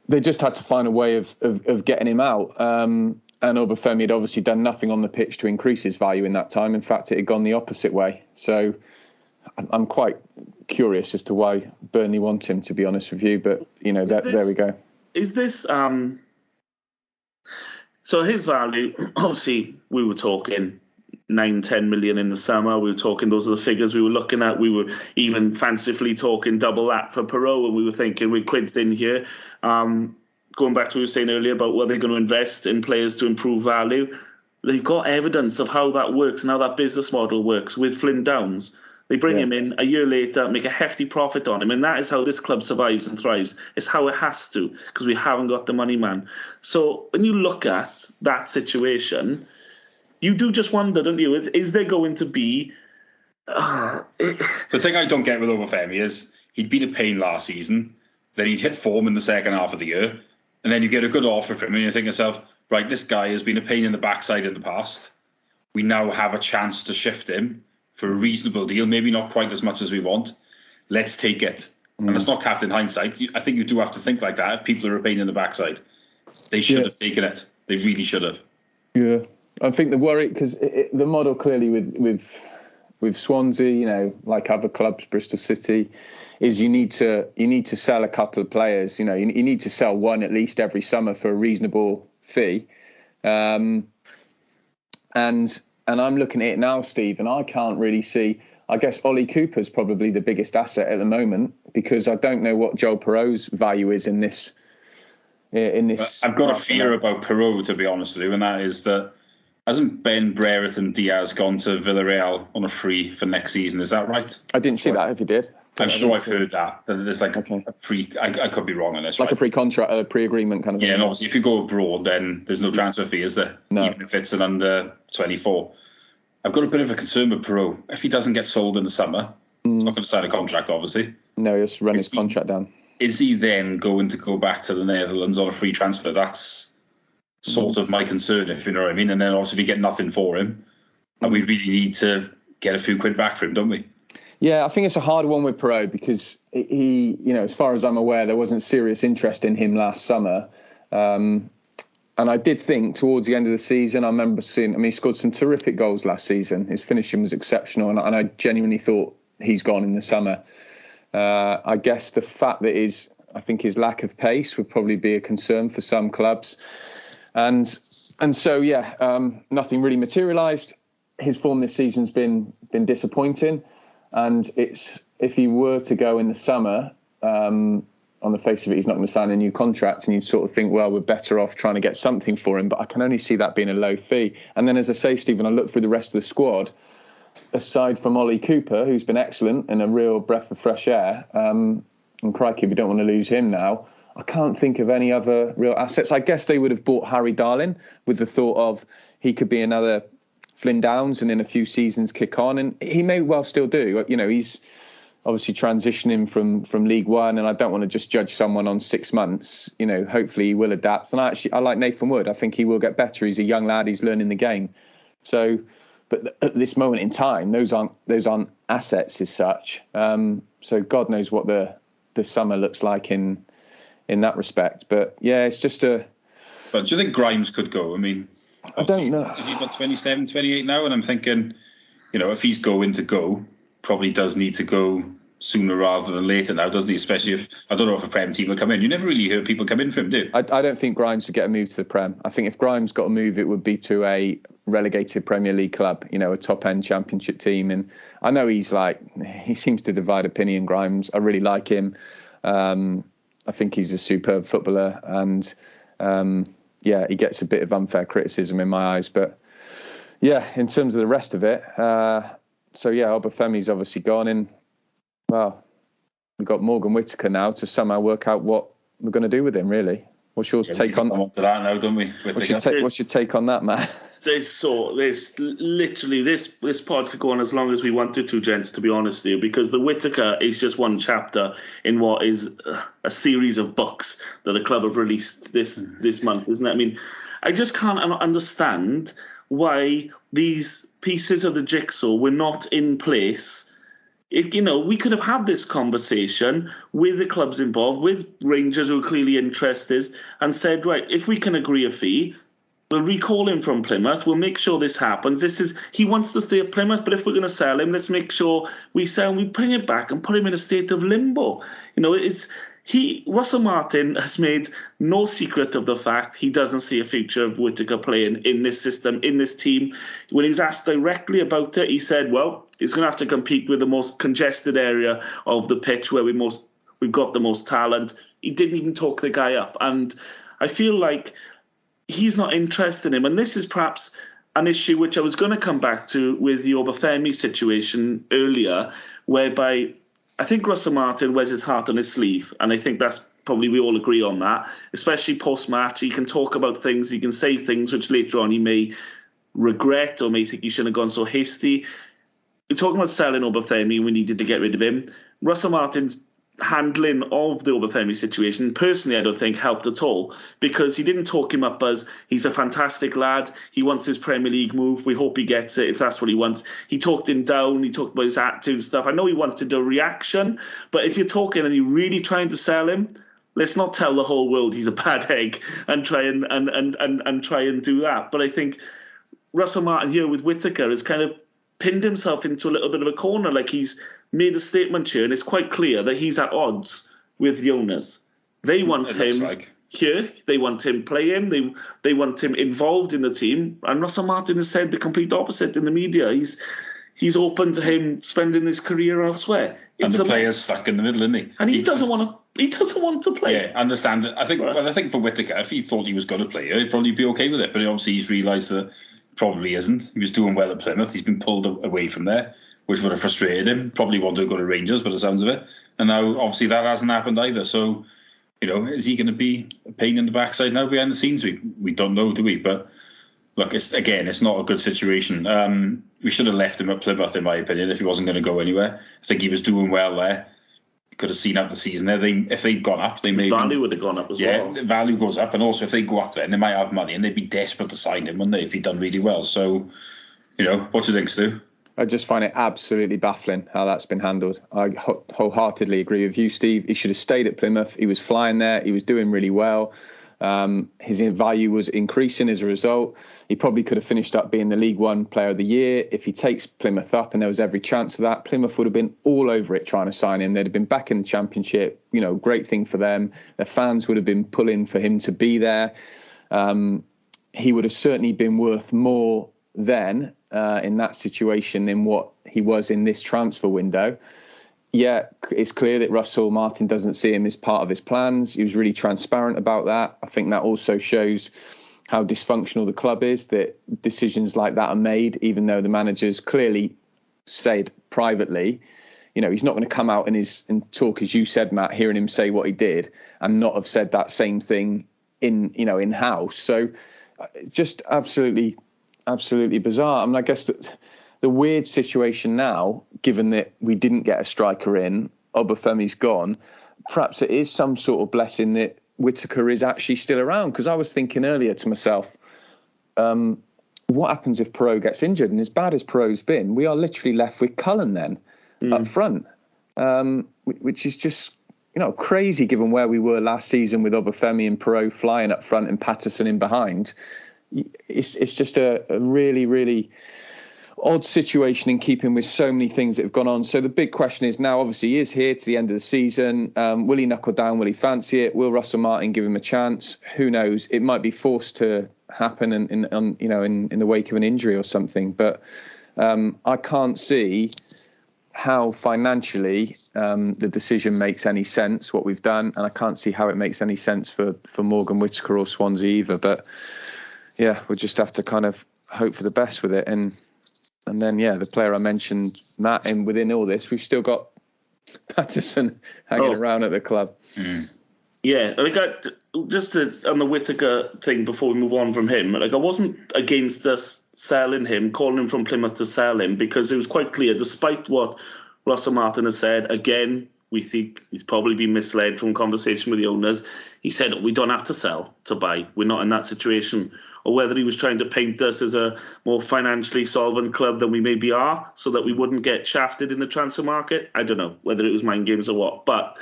they just had to find a way of getting him out. And Obafemi had obviously done nothing on the pitch to increase his value in that time. In fact, it had gone the opposite way. So I'm quite curious as to why Burnley want him, to be honest with you. But, there we go. Is this... So his value, obviously, we were talking 9-10 million in the summer. We were talking, those are the figures we were looking at. We were even fancifully talking double that for Perot, and we were thinking we're quids in here. Going back to what we were saying earlier about what they're going to invest in players to improve value. They've got evidence of how that works and how that business model works with Flynn Downs. They bring him in a year later, make a hefty profit on him, and that is how this club survives and thrives. It's how it has to, because we haven't got the money, man. So when you look at that situation, you do just wonder, don't you? Is there going to be... The thing I don't get with Obafemi is he'd been a pain last season, then he'd hit form in the second half of the year, and then you get a good offer from him, and you think to yourself, right, this guy has been a pain in the backside in the past. We now have a chance to shift him for a reasonable deal, maybe not quite as much as we want. Let's take it. And it's not Captain Hindsight. I think you do have to think like that. If people are a pain in the backside, they should have taken it. They really should have. Yeah, I think the worry, because the model clearly with Swansea, like other clubs, Bristol City, is you need to sell a couple of players. You need to sell one at least every summer for a reasonable fee. And I'm looking at it now, Steve, and I can't really see. I guess Ollie Cooper's probably the biggest asset at the moment, because I don't know what Joel Perot's value is in this. I've got a fear about Perot, to be honest with you, and that is that hasn't Ben Brereton Diaz gone to Villarreal on a free for next season? Is that right? I didn't see that. If you did, I'm sure I've heard that. There's like a pre. I could be wrong on this. Like a pre-contract, a pre-agreement kind of thing. Yeah, and obviously if you go abroad, then there's no transfer fee, is there? No. Even if it's an under 24. I've got a bit of a concern with Perot. If he doesn't get sold in the summer, he's not going to sign a contract, obviously. No, he'll just run his contract down. Is he then going to go back to the Netherlands on a free transfer? That's sort of my concern, if you know what I mean. And then obviously we get nothing for him, and we really need to get a few quid back for him, don't we? Yeah, I think it's a hard one with Perot, because he, as far as I'm aware, there wasn't serious interest in him last summer. And I did think towards the end of the season, I remember seeing, he scored some terrific goals last season. His finishing was exceptional, and I genuinely thought he's gone in the summer. I guess the fact that his lack of pace would probably be a concern for some clubs. And so, nothing really materialised. His form this season's been disappointing. And if he were to go in the summer, on the face of it, he's not going to sign a new contract, and you sort of think, well, we're better off trying to get something for him. But I can only see that being a low fee. And then, as I say, Stephen, I look through the rest of the squad, aside from Ollie Cooper, who's been excellent and a real breath of fresh air, and crikey, we don't want to lose him now. I can't think of any other real assets. I guess they would have bought Harry Darling with the thought of he could be another Flynn Downs and in a few seasons kick on, and he may well still do. obviously transitioning from League One, and I don't want to just judge someone on 6 months. Hopefully he will adapt. And I like Nathan Wood. I think he will get better. He's a young lad. He's learning the game. So, but at this moment in time, those aren't assets as such. So God knows what the summer looks like in that respect. But yeah, it's just a. But do you think Grimes could go? I mean, I don't know. Is he about 27, 28 now? And I'm thinking, if he's going to go, probably does need to go sooner rather than later now, doesn't he? Especially if, I don't know if a Prem team will come in. You never really heard people come in for him, do you? I don't think Grimes would get a move to the Prem. I think if Grimes got a move, it would be to a relegated Premier League club, a top-end Championship team. And I know he seems to divide opinion, Grimes. I really like him. I think he's a superb footballer. And, he gets a bit of unfair criticism in my eyes. But, yeah, in terms of the rest of it, Obafemi's obviously gone in. Well, we've got Morgan Whittaker now to somehow work out what we're going to do with him, really. What's your take on that now, don't we? What's your take on that, Matt? This literally this pod could go on as long as we wanted to, gents, to be honest with you, because the Whittaker is just one chapter in what is a series of books that the club have released this month, isn't it? I mean, I just can't understand why these pieces of the jigsaw were not in place. If we could have had this conversation with the clubs involved, with Rangers who are clearly interested, and said, right, if we can agree a fee, we'll recall him from Plymouth. We'll make sure this happens. He wants to stay at Plymouth, but if we're going to sell him, let's make sure we sell him. We bring him back and put him in a state of limbo. Russell Martin has made no secret of the fact he doesn't see a future of Whittaker playing in this system, in this team. When he was asked directly about it, he said, well, he's going to have to compete with the most congested area of the pitch where we've got the most talent. He didn't even talk the guy up. And I feel like he's not interested in him. And this is perhaps an issue which I was going to come back to with the Obafemi situation earlier, whereby I think Russell Martin wears his heart on his sleeve, and I think that's probably, we all agree on that, especially post-match. He can talk about things, he can say things which later on he may regret or may think he shouldn't have gone so hasty. We're talking about selling Obafemi, we needed to get rid of him. Russell Martin's handling of the Obafemi situation, personally, I don't think helped at all, because he didn't talk him up as he's a fantastic lad, he wants his Premier League move, we hope he gets it if that's what he wants. He talked him down, he talked about his attitude and stuff. I know he wanted a reaction, but if you're talking and you're really trying to sell him, let's not tell the whole world he's a bad egg and try and try and do that. But I think Russell Martin here with Whittaker has kind of pinned himself into a little bit of a corner. Like, he's made a statement here, and it's quite clear that he's at odds with the owners. They want him here, they want him playing, they want him involved in the team, and Russell Martin has said the complete opposite in the media. He's open to him spending his career elsewhere. And the player's stuck in the middle, isn't he? And he doesn't want to play. Yeah, I understand it. I think for Whittaker, if he thought he was going to play, he'd probably be okay with it. But obviously he's realised that probably isn't. He was doing well at Plymouth. He's been pulled away from there, which would have frustrated him. Probably wanted to go to Rangers, by the sounds of it. And now, obviously, that hasn't happened either. So, is he going to be a pain in the backside now behind the scenes? We don't know, do we? But look, it's not a good situation. We should have left him at Plymouth, in my opinion, if he wasn't going to go anywhere. I think he was doing well there. Could have seen out the season there. If they'd gone up, they maybe value would have gone up as well. Yeah, value goes up, and also if they go up there, and they might have money, and they'd be desperate to sign him, wouldn't they? If he'd done really well. So, what do you think, Stu? I just find it absolutely baffling how that's been handled. I wholeheartedly agree with you, Steve. He should have stayed at Plymouth. He was flying there. He was doing really well. His value was increasing as a result. He probably could have finished up being the League One Player of the Year. If he takes Plymouth up, and there was every chance of that, Plymouth would have been all over it trying to sign him. They'd have been back in the Championship. Great thing for them. Their fans would have been pulling for him to be there. He would have certainly been worth more then in that situation than what he was in this transfer window. Yeah, it's clear that Russell Martin doesn't see him as part of his plans. He was really transparent about that. I think that also shows how dysfunctional the club is, that decisions like that are made, even though the manager's clearly said privately, he's not going to come out and talk, as you said, Matt, hearing him say what he did and not have said that same thing in-house. So just absolutely bizarre. I mean, I guess that the weird situation now, given that we didn't get a striker in, Obafemi's gone, perhaps it is some sort of blessing that Whittaker is actually still around. Because I was thinking earlier to myself, what happens if Perot gets injured? And as bad as Perot's been, we are literally left with Cullen then up front, which is just, crazy given where we were last season with Obafemi and Perot flying up front and Patterson in behind. It's just a really, really odd situation in keeping with so many things that have gone on. So the big question is now, obviously, he is here to the end of the season. Will he knuckle down? Will he fancy it? Will Russell Martin give him a chance? Who knows? It might be forced to happen in the wake of an injury or something. But I can't see how financially the decision makes any sense, what we've done, and I can't see how it makes any sense for Morgan Whittaker or Swansea either. But yeah, we'll just have to kind of hope for the best with it. And then, the player I mentioned, Matt, and within all this, we've still got Patterson hanging around at the club. Yeah, on the Whittaker thing before we move on from him, I wasn't against us selling him, calling him from Plymouth to sell him, because it was quite clear, despite what Russell Martin has said, again, we think he's probably been misled from conversation with the owners. He said, we don't have to sell to buy. We're not in that situation. Or whether he was trying to paint us as a more financially solvent club than we maybe are, so that we wouldn't get shafted in the transfer market. I don't know whether it was mind games or what. But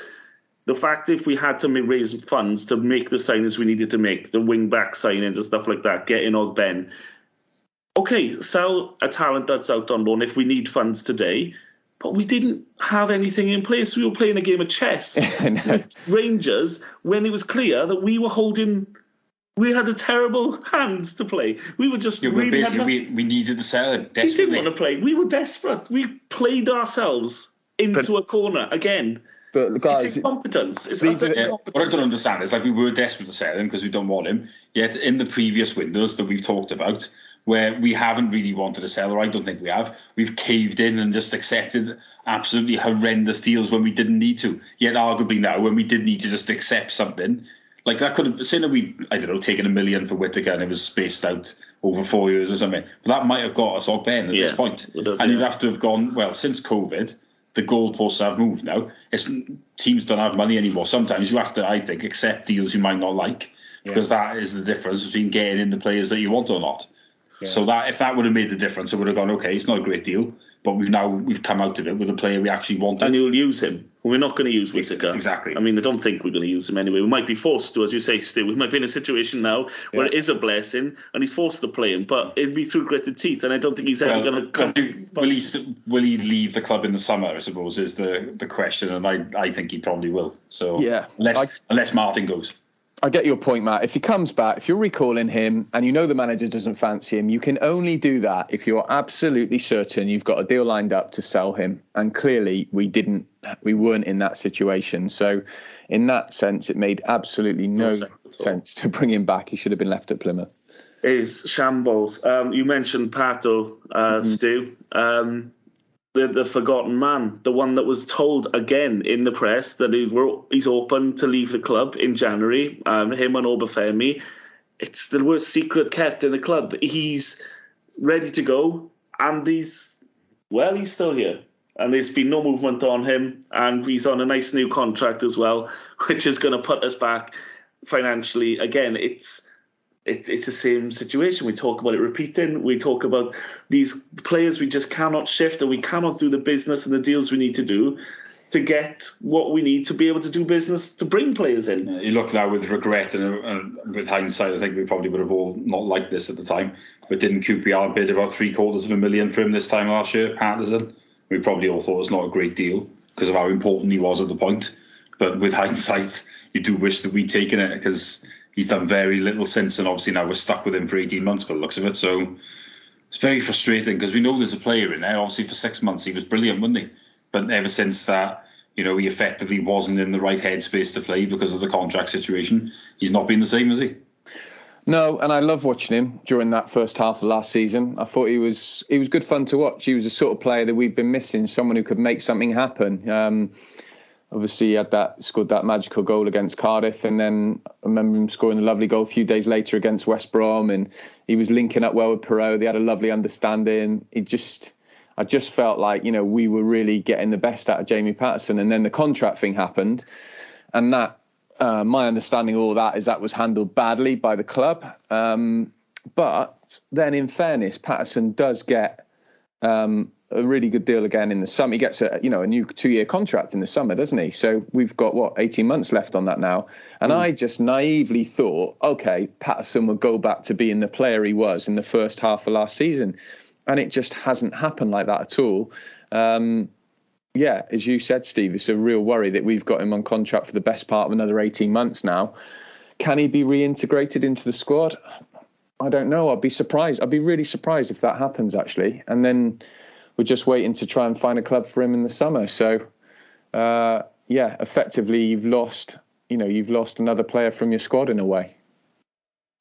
the fact, if we had to raise funds to make the signings we needed to make, the wing-back signings and stuff like that, get in Ogben, okay, sell a talent that's out on loan if we need funds today. But we didn't have anything in place. We were playing a game of chess with Rangers when it was clear that we were holding... We had a terrible hand to play. We were just we needed to sell it desperately. We didn't want to play. We were desperate. We played ourselves into a corner again. But guys, it's incompetence. What I don't understand is, we were desperate to sell him because we don't want him. Yet in the previous windows that we've talked about, where we haven't really wanted to sell, or I don't think we have, we've caved in and just accepted absolutely horrendous deals when we didn't need to. Yet arguably now, when we did need to just accept something, like that could have, say that we, taken $1 million for Whittaker and it was spaced out over 4 years or something, but that might have got us Ogben at this point. And you'd have to have gone, since COVID, the goalposts have moved now. Teams don't have money anymore. Sometimes you have to, I think, accept deals you might not like, because that is the difference between getting in the players that you want or not. Yeah. So that if that would have made the difference, it would have gone, okay, it's not a great deal, but we've come out of it with a player we actually wanted. And you'll use him. We're not going to use Whittaker. Exactly. I mean, I don't think we're going to use him anyway. We might be forced to, as you say, Stu. We might be in a situation now where it is a blessing and he's forced to play him, but it'd be through gritted teeth, and I don't think he's ever going to... Will he leave the club in the summer, I suppose, is the question, and I think he probably will. So unless Martin goes. I get your point, Matt. If he comes back, if you're recalling him and you know the manager doesn't fancy him, you can only do that if you're absolutely certain you've got a deal lined up to sell him. And clearly we weren't in that situation. So in that sense, it made absolutely no sense to bring him back. He should have been left at Plymouth. Is shambles. You mentioned Pato, Stu. The forgotten man, the one that was told again in the press that he's open to leave the club in January, him and Obafemi. It's the worst secret kept in the club. He's ready to go, and he's still here. And there's been no movement on him, and he's on a nice new contract as well, which is going to put us back financially. Again, it's the same situation. We talk about it repeating. We talk about these players we just cannot shift, and we cannot do the business and the deals we need to do to get what we need to be able to do business to bring players in. You look now with regret and with hindsight, I think we probably would have all not liked this at the time. But didn't QPR bid about $750,000 for him this time last year, Patterson? We probably all thought it was not a great deal because of how important he was at the point. But with hindsight, you do wish that we'd taken it, because he's done very little since, and obviously now we're stuck with him for 18 months by the looks of it. So it's very frustrating, because we know there's a player in there. Obviously for 6 months he was brilliant, wasn't he? But ever since that, he effectively wasn't in the right headspace to play because of the contract situation. He's not been the same, has he? No, and I love watching him during that first half of last season. I thought he was good fun to watch. He was the sort of player that we've been missing, someone who could make something happen. Obviously, he scored that magical goal against Cardiff, and then I remember him scoring a lovely goal a few days later against West Brom, and he was linking up well with Perot. They had a lovely understanding. I just felt like, we were really getting the best out of Jamie Patterson. And then the contract thing happened. And that, my understanding of all that was handled badly by the club. But then in fairness, Patterson does get a really good deal again in the summer. He gets a new 2-year contract in the summer, doesn't he? So we've got 18 months left on that now. And I just naively thought, okay, Patterson will go back to being the player he was in the first half of last season. And it just hasn't happened like that at all. As you said, Steve, it's a real worry that we've got him on contract for the best part of another 18 months now. Can he be reintegrated into the squad? I don't know. I'd be surprised. I'd be really surprised if that happens, actually. And then we're just waiting to try and find a club for him in the summer. So, effectively, you've lost another player from your squad in a way.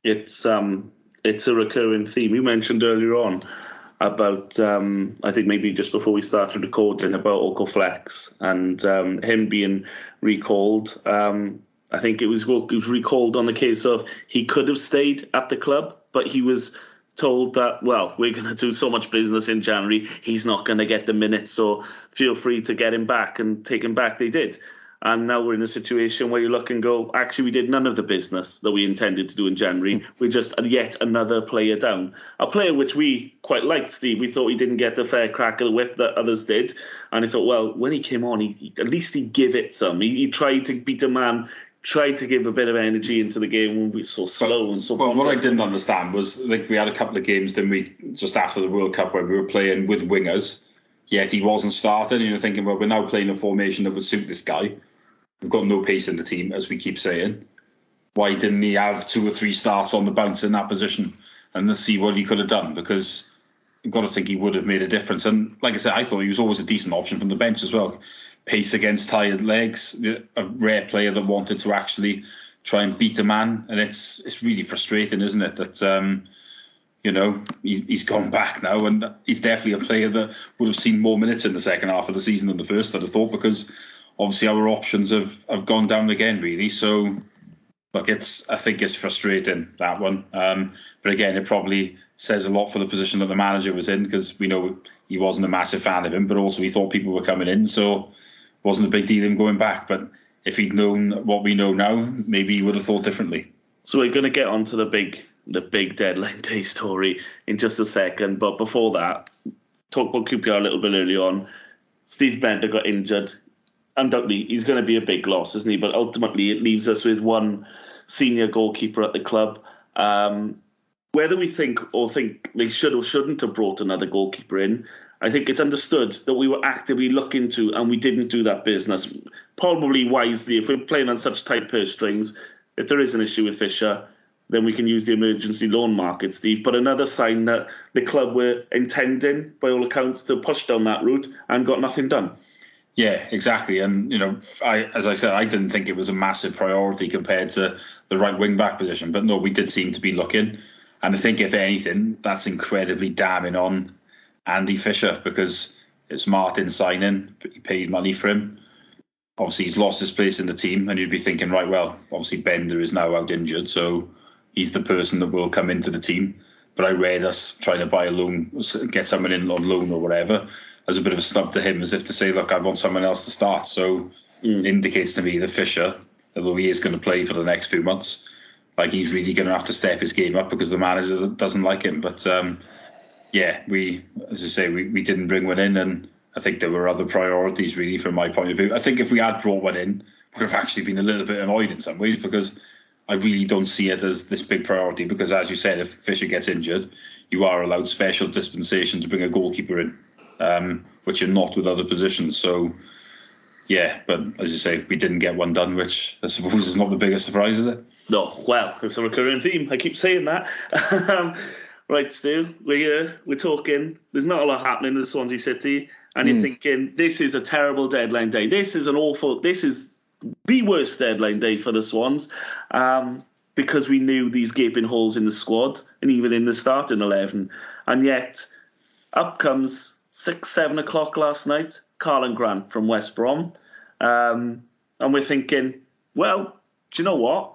It's a recurring theme. We mentioned earlier on about, I think maybe just before we started recording, about Oko Flex and him being recalled. I think it was recalled on the case of he could have stayed at the club, but he was told that, well, we're going to do so much business in January, he's not going to get the minutes, so feel free to get him back, and take him back. They did. And now we're in a situation where you look and go, actually, we did none of the business that we intended to do in January. We're just yet another player down. A player which we quite liked, Steve. We thought he didn't get the fair crack of the whip that others did. And I thought, well, when he came on, at least he give it some. He tried to beat a man, tried to give a bit of energy into the game when we were so slow and so. Well, what I didn't understand was, like, we had a couple of games, didn't we, just after the World Cup, where we were playing with wingers, yet he wasn't starting. And you're thinking, well, we're now playing a formation that would suit this guy. We've got no pace in the team, as we keep saying. Why didn't he have 2 or 3 starts on the bounce in that position and let's see what he could have done? Because you've got to think he would have made a difference. And like I said, I thought he was always a decent option from the bench as well. Pace against tired legs, a rare player that wanted to actually try and beat a man. And it's really frustrating, isn't it, that he's gone back now, and he's definitely a player that would have seen more minutes in the second half of the season than the first, I'd have thought, because obviously our options have gone down again, really. So, look, I think it's frustrating, that one. But again, it probably says a lot for the position that the manager was in, because we know he wasn't a massive fan of him, but also he thought people were coming in, so it wasn't a big deal him going back. But if he'd known what we know now, maybe he would have thought differently. So we're going to get onto the big deadline day story in just a second. But before that, talk about QPR a little bit early on. Steve Bender got injured. Undoubtedly, he's going to be a big loss, isn't he? But ultimately, it leaves us with one senior goalkeeper at the club. Whether we think they should or shouldn't have brought another goalkeeper in, I think it's understood that we were actively looking to, and we didn't do that business. Probably wisely, if we're playing on such tight purse strings, if there is an issue with Fisher, then we can use the emergency loan market, Steve. But another sign that the club were intending, by all accounts, to push down that route and got nothing done. Yeah, exactly. And, as I said, I didn't think it was a massive priority compared to the right wing-back position. But no, we did seem to be looking. And I think, if anything, that's incredibly damning on Andy Fisher, because it's Martin signing, but he paid money for him. Obviously, he's lost his place in the team, and you'd be thinking, right, well, obviously Bender is now out injured, so he's the person that will come into the team. But I read us trying to buy a loan, get someone in on loan or whatever, as a bit of a snub to him, as if to say, look, I want someone else to start. So it indicates to me that Fisher, although he is going to play for the next few months, like, he's really going to have to step his game up because the manager doesn't like him. But we didn't bring one in, and I think there were other priorities, really, from my point of view. I think if we had brought one in, we would have actually been a little bit annoyed in some ways, because I really don't see it as this big priority. Because, as you said, if Fisher gets injured, you are allowed special dispensation to bring a goalkeeper in, which you're not with other positions. So, yeah, but as you say, we didn't get one done, which I suppose is not the biggest surprise, is it? No, well, it's a recurring theme. I keep saying that. Right, Stu, we're talking. There's not a lot happening in Swansea City, and you're thinking, this is a terrible deadline day. This is the worst deadline day for the Swans, because we knew these gaping holes in the squad and even in the starting 11. And yet, up comes 6-7 o'clock last night, Carlan Grant from West Brom. And we're thinking, well, do you know what?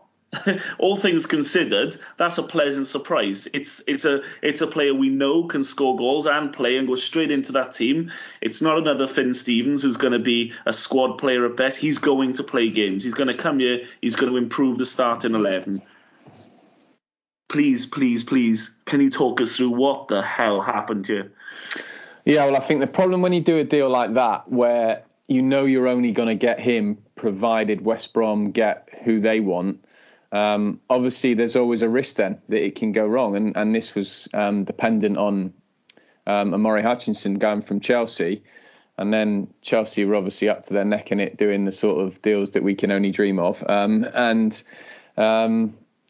all things considered, that's a pleasant surprise. It's a player we know can score goals and play and go straight into that team. It's not another Finn Stevens who's going to be a squad player at best. He's going to play games. He's going to come here. He's going to improve the starting 11. Please, can you talk us through what the hell happened here? Yeah, well, I think the problem when you do a deal like that, where you know you're only going to get him provided West Brom get who they want, obviously there's always a risk then that it can go wrong. And this was dependent on Amari Hutchinson going from Chelsea. And then Chelsea were obviously up to their neck in it, doing the sort of deals that we can only dream of.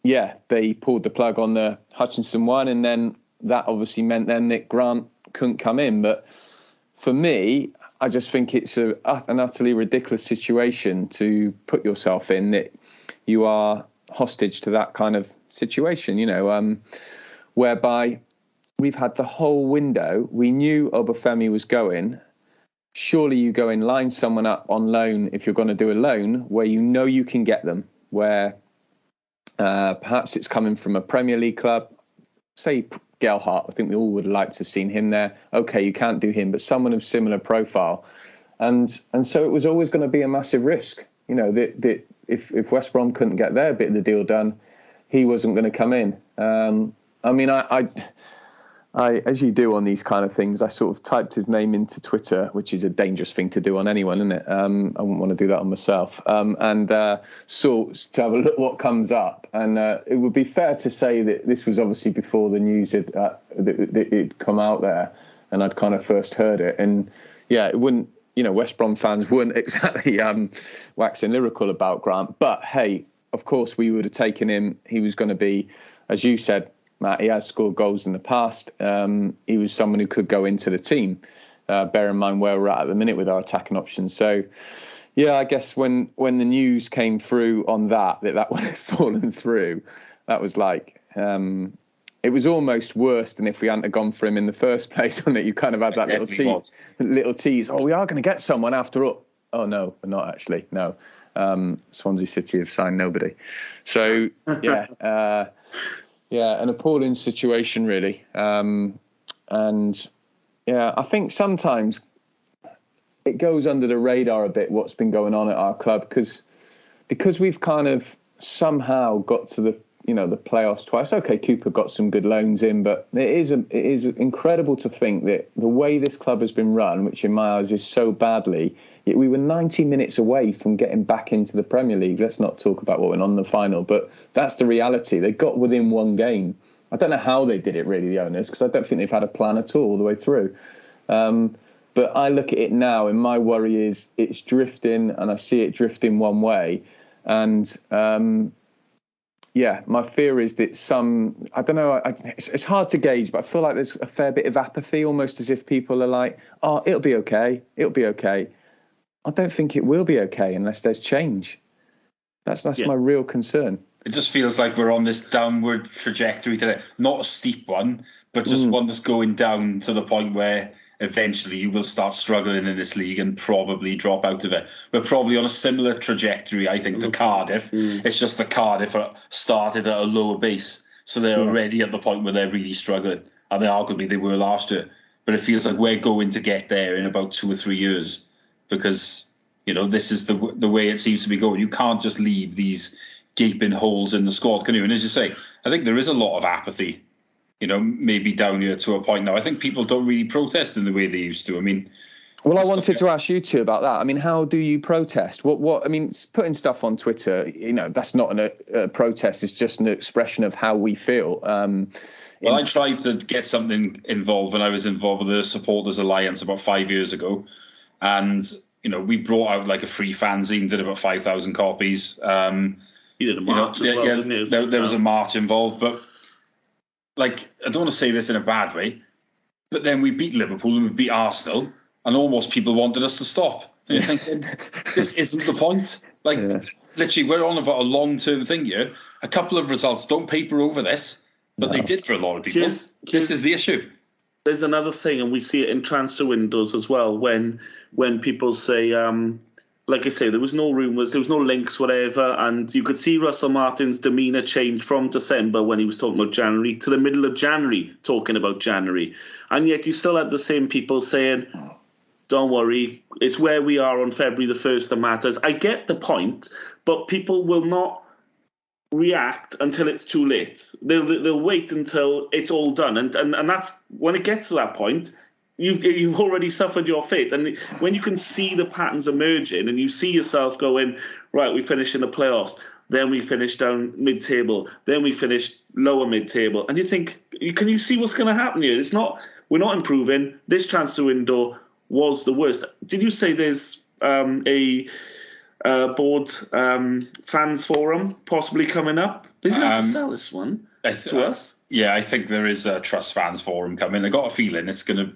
Yeah, they pulled the plug on the Hutchinson one, and then that obviously meant then that Grant couldn't come in. But for me, I just think it's an utterly ridiculous situation to put yourself in, that you are hostage to that kind of situation, whereby we've had the whole window. We knew Obafemi was going. Surely you go and line someone up on loan if you're going to do a loan where you know you can get them, where perhaps it's coming from a Premier League club, say Gelhardt. I think we all would have liked to have seen him there. Okay, you can't do him, but someone of similar profile. And so it was always going to be a massive risk, that if West Brom couldn't get their bit of the deal done, he wasn't going to come in. I, as you do on these kind of things, I sort of typed his name into Twitter, which is a dangerous thing to do on anyone, isn't it? I wouldn't want to do that on myself. And sought to have a look what comes up. And it would be fair to say that this was obviously before the news had it'd come out there, and I'd kind of first heard it. And yeah, it wouldn't, West Brom fans weren't exactly waxing lyrical about Grant. But hey, of course we would have taken him. He was going to be, as you said, Matt, he has scored goals in the past. He was someone who could go into the team. Bear in mind where we're at the minute with our attacking options. So, yeah, I guess when the news came through on that one had fallen through, that was like, it was almost worse than if we hadn't have gone for him in the first place, wasn't it? You kind of had that little tease. Oh, we are going to get someone after all. Oh, no, we're not actually. No. Swansea City have signed nobody. So, yeah. Yeah, an appalling situation, really. And yeah, I think sometimes it goes under the radar a bit what's been going on at our club, because we've kind of somehow got to the playoffs twice. Okay, Cooper got some good loans in, but it is incredible to think that the way this club has been run, which in my eyes is so badly, yet we were 90 minutes away from getting back into the Premier League. Let's not talk about what went on in the final, but that's the reality. They got within one game. I don't know how they did it, really, the owners, because I don't think they've had a plan at all the way through. But I look at it now, and my worry is it's drifting, and I see it drifting one way. And yeah, my fear is that I don't know, it's hard to gauge, but I feel like there's a fair bit of apathy, almost as if people are like, oh, it'll be okay. I don't think it will be okay unless there's change. That's my real concern. It just feels like we're on this downward trajectory today. Not a steep one, but just one that's going down to the point where eventually you will start struggling in this league and probably drop out of it. We're probably on a similar trajectory, I think, to Cardiff. It's just that Cardiff started at a lower base, so they're already at the point where they're really struggling. And arguably they were last year. But it feels like we're going to get there in about 2 or 3 years, because this is the way it seems to be going. You can't just leave these gaping holes in the squad, can you? And as you say, I think there is a lot of apathy, maybe down here to a point now. I think people don't really protest in the way they used to. I mean, well, I wanted to ask you two about that. I mean, how do you protest? What? I mean, putting stuff on Twitter, that's not a protest. It's just an expression of how we feel. Well, I tried to get something involved when I was involved with the Supporters Alliance about 5 years ago, and we brought out like a free fanzine, did about 5,000 copies. You did a march as well, didn't you? There was a march involved, but I don't want to say this in a bad way, but then we beat Liverpool and we beat Arsenal, and almost people wanted us to stop. And you're thinking, this isn't the point. Literally, we're on about a long-term thing here. A couple of results don't paper over this, but they did for a lot of people. This is the issue. There's another thing, and we see it in transfer windows as well, when people say, like I say, there was no rumours, there was no links, whatever, and you could see Russell Martin's demeanour change from December when he was talking about January to the middle of January talking about January. And yet you still had the same people saying, don't worry, it's where we are on February the 1st that matters. I get the point, but people will not react until it's too late. They'll wait until it's all done. And that's when it gets to that point, you've already suffered your fate. And when you can see the patterns emerging and you see yourself going, right, we finish in the playoffs, then we finish down mid-table, then we finish lower mid-table, and you think, can you see what's going to happen here? We're not improving. This transfer window was the worst. Did you say there's a board fans forum possibly coming up? They've got to sell this one to us. Yeah, I think there is a Trust fans forum coming. I got a feeling it's going to,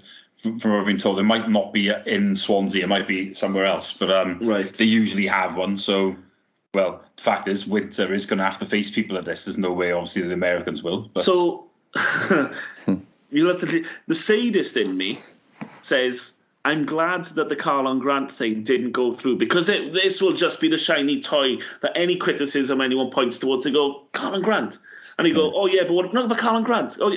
from what I've been told, it might not be in Swansea, it might be somewhere else, but right. They usually have one. So, well, the fact is, Winter is going to have to face people at this. There's no way, obviously, the Americans will. But. So, the sadist in me says, I'm glad that the Carlon Grant thing didn't go through, because this will just be the shiny toy that any criticism anyone points towards, they go, Carlon Grant. And you go, oh yeah, but what about Carlon Grant? Oh,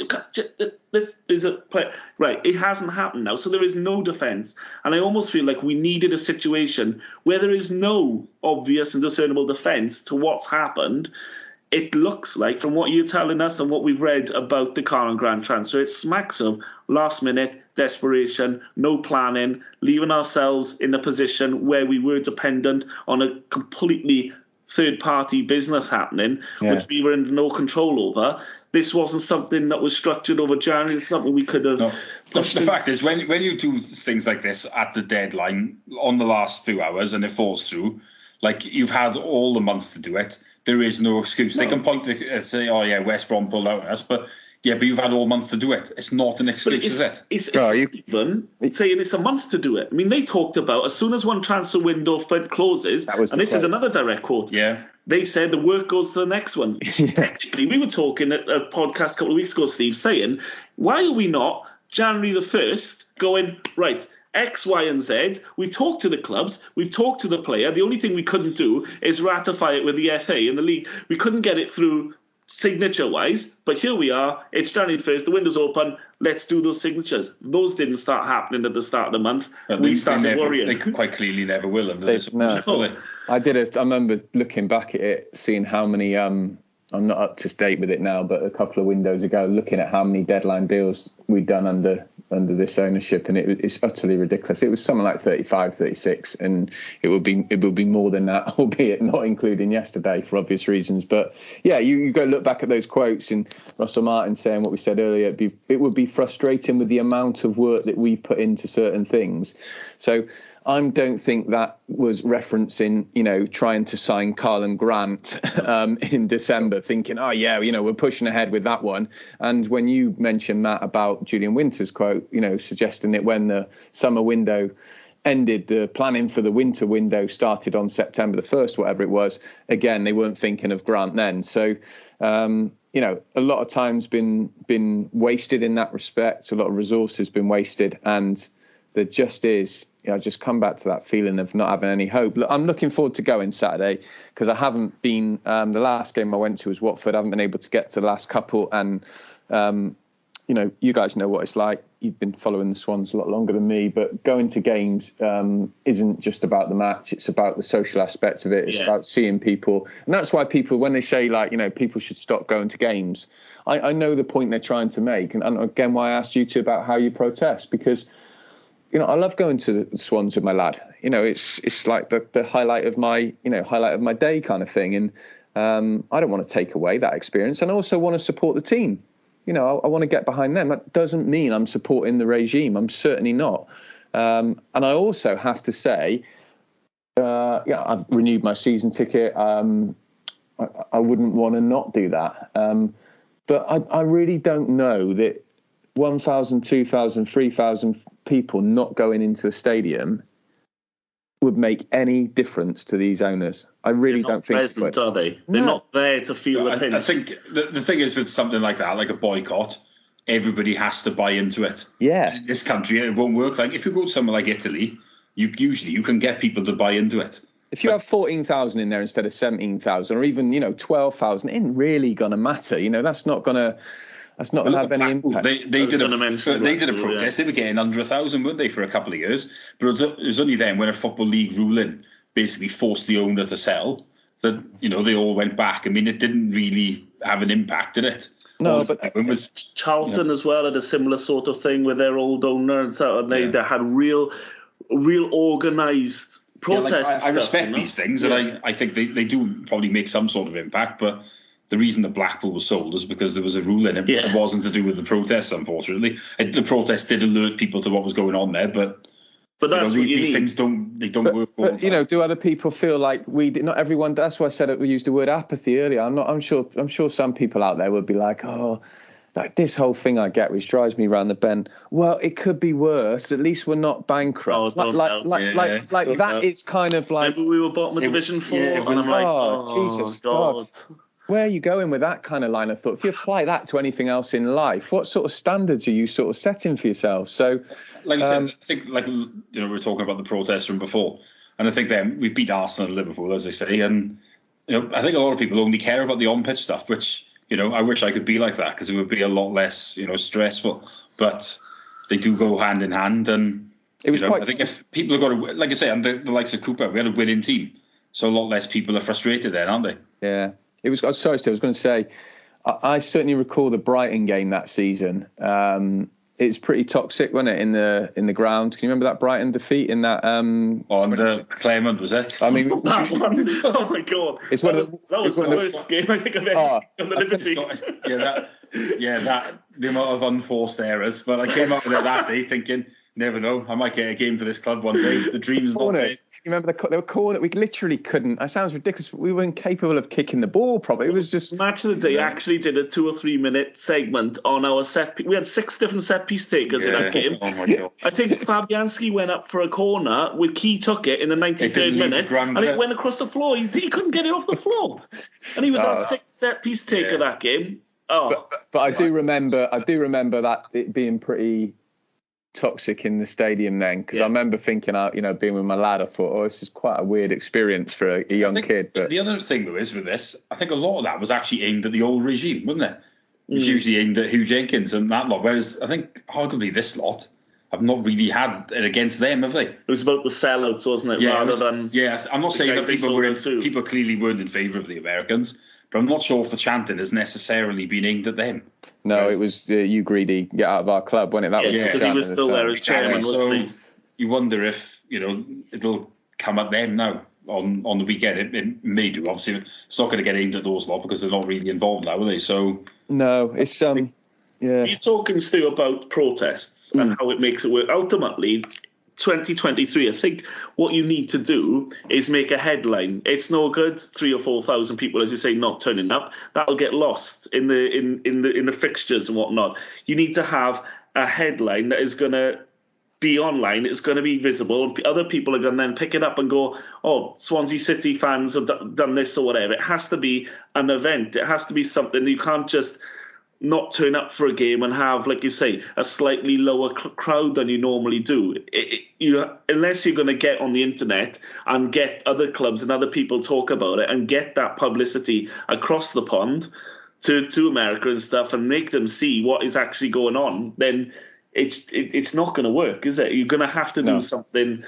this is a play. Right, it hasn't happened now, so there is no defence. And I almost feel like we needed a situation where there is no obvious and discernible defence to what's happened. It looks like, from what you're telling us and what we've read about the Carlon Grant transfer, it smacks of last-minute desperation, no planning, leaving ourselves in a position where we were dependent on a completely third-party business happening, which we were in no control over. This wasn't something that was structured over January. It's something we could have... No. The fact is, when you do things like this at the deadline, on the last few hours, and it falls through, like, you've had all the months to do it. There is no excuse. No. They can point to say, oh yeah, West Brom pulled out on us, but you've had all months to do it. It's not an excuse, is it? It's even saying it's a month to do it. I mean, they talked about as soon as one transfer window closes, and this is another direct quote. Yeah. They said the work goes to the next one. Technically, we were talking at a podcast a couple of weeks ago, Steve, saying, why are we not January the 1st going, right, X, Y, and Z. We've talked to the clubs. We've talked to the player. The only thing we couldn't do is ratify it with the FA and the league. We couldn't get it through signature-wise, but here we are. It's January 1st. The window's open. Let's do those signatures. Those didn't start happening at the start of the month. We started worrying. They quite clearly never will. I remember looking back at it, seeing how many... I'm not up to date with it now, but a couple of windows ago, looking at how many deadline deals we'd done under this ownership, and it's utterly ridiculous. It was something like 35, 36, and it would be more than that, albeit not including yesterday for obvious reasons. But yeah, you go look back at those quotes and Russell Martin saying what we said earlier. It would be frustrating with the amount of work that we put into certain things. So I don't think that was referencing, trying to sign Carlon Grant in December, thinking, oh, yeah, we're pushing ahead with that one. And when you mentioned, Matt, about Julian Winter's quote, suggesting that when the summer window ended, the planning for the winter window started on September the 1st, whatever it was. Again, they weren't thinking of Grant then. So, a lot of time's been wasted in that respect. A lot of resources been wasted. And there just is... just come back to that feeling of not having any hope. Look, I'm looking forward to going Saturday because I haven't been. The last game I went to was Watford. I haven't been able to get to the last couple, and you guys know what it's like. You've been following the Swans a lot longer than me, but going to games isn't just about the match. It's about the social aspects of it. It's about seeing people, and that's why people, when they say people should stop going to games, I know the point they're trying to make, and again, why I asked you two about how you protest, because. I love going to the Swans with my lad. It's like the highlight of my day kind of thing. And I don't want to take away that experience. And I also want to support the team. I want to get behind them. That doesn't mean I'm supporting the regime. I'm certainly not. And I also have to say, I've renewed my season ticket. I wouldn't want to not do that. But I really don't know that 1,000, 2,000, 3,000 people not going into the stadium would make any difference to these owners. I really don't think present, are they? They're not there to feel the pinch. I think the thing is with something like that, like a boycott, everybody has to buy into it. Yeah. In this country, it won't work. Like if you go to somewhere like Italy, you can get people to buy into it. If you have 14,000 in there instead of 17,000, or even 12,000, it ain't really gonna matter. That's not gonna have any impact. They did a protest. They were getting under 1,000, weren't they, for a couple of years? But it was only then when a Football League ruling basically forced the owner to sell that they all went back. I mean, it didn't really have an impact, did it? No, but it was Charlton as well had a similar sort of thing with their old owner, and so they had real organised protests. I respect these things, and I think they do probably make some sort of impact. But the reason that Blackpool was sold is because there was a rule in it. It wasn't to do with the protests, unfortunately. The protest did alert people to what was going on there, but that's these things don't work. But do other people feel like we did? Not everyone. That's why I said we used the word apathy earlier. I'm sure some people out there would be like, like this whole thing I get, which drives me round the bend. Well, it could be worse. At least we're not bankrupt. That is kind of like. Maybe we were bottom of Division 4, and I'm like, Jesus God. Where are you going with that kind of line of thought? If you apply that to anything else in life, what sort of standards are you sort of setting for yourself? So, like I said, I think we were talking about the protests from before, and I think then we beat Arsenal and Liverpool, as I say, and I think a lot of people only care about the on-pitch stuff, which I wish I could be like that because it would be a lot less stressful. But they do go hand in hand, and it was I think if people have got to, like I say, and the likes of Cooper, we had a winning team, so a lot less people are frustrated then, aren't they? Yeah. It was. Sorry, Steve, I was going to say, I certainly recall the Brighton game that season. It's pretty toxic, wasn't it, in the ground? Can you remember that Brighton defeat in that? Under Claremont, was it? I mean, that one. Oh my God! That was the worst game I think I've ever seen on the Liberty. The amount of unforced errors. But I came up with it that day thinking, never know, I might get a game for this club one day. The dream's not there. You remember there were corners we literally couldn't. It sounds ridiculous. But we weren't capable of kicking the ball properly. It was just. Match of the Day actually did a 2 or 3 minute segment on our set. We had 6 different set piece takers in that game. Oh my God! I think Fabianski went up for a corner. With Key took it in the 93rd minute, and it went across the floor. He couldn't get it off the floor, and he was our 6th set piece taker that game. Oh, but I do remember that it being pretty toxic in the stadium then, because I remember thinking being with my lad, I thought, this is quite a weird experience for a young kid. But the other thing though is with this, I think a lot of that was actually aimed at the old regime, wasn't it? It was usually aimed at Hugh Jenkins and that lot, whereas I think arguably this lot have not really had it against them, have they? It was about the sellouts, wasn't it? I'm not saying that people clearly weren't in favour of the Americans, but I'm not sure if the chanting has necessarily been aimed at them. No, it was you greedy, get out of our club, wasn't it? That was because he was still there as chairman, wasn't he? You wonder if it'll come at them now on the weekend. It may do. Obviously, it's not going to get aimed at those lot because they're not really involved now, are they? So no, it's You're talking, Stu, about protests and how it makes it work. Ultimately, 2023, I think what you need to do is make a headline. It's no good 3,000 or 4,000 people, as you say, not turning up. That'll get lost in the fixtures and whatnot. You need to have a headline that is going to be online. It's going to be visible, and other people are going to then pick it up and go, Swansea City fans have done this or whatever. It has to be an event. It has to be something. You can't just not turn up for a game and have, like you say, a slightly lower crowd than you normally do. Unless you're going to get on the internet and get other clubs and other people talk about it and get that publicity across the pond to America and stuff and make them see what is actually going on, then it's not going to work, is it? You're going to have to do something.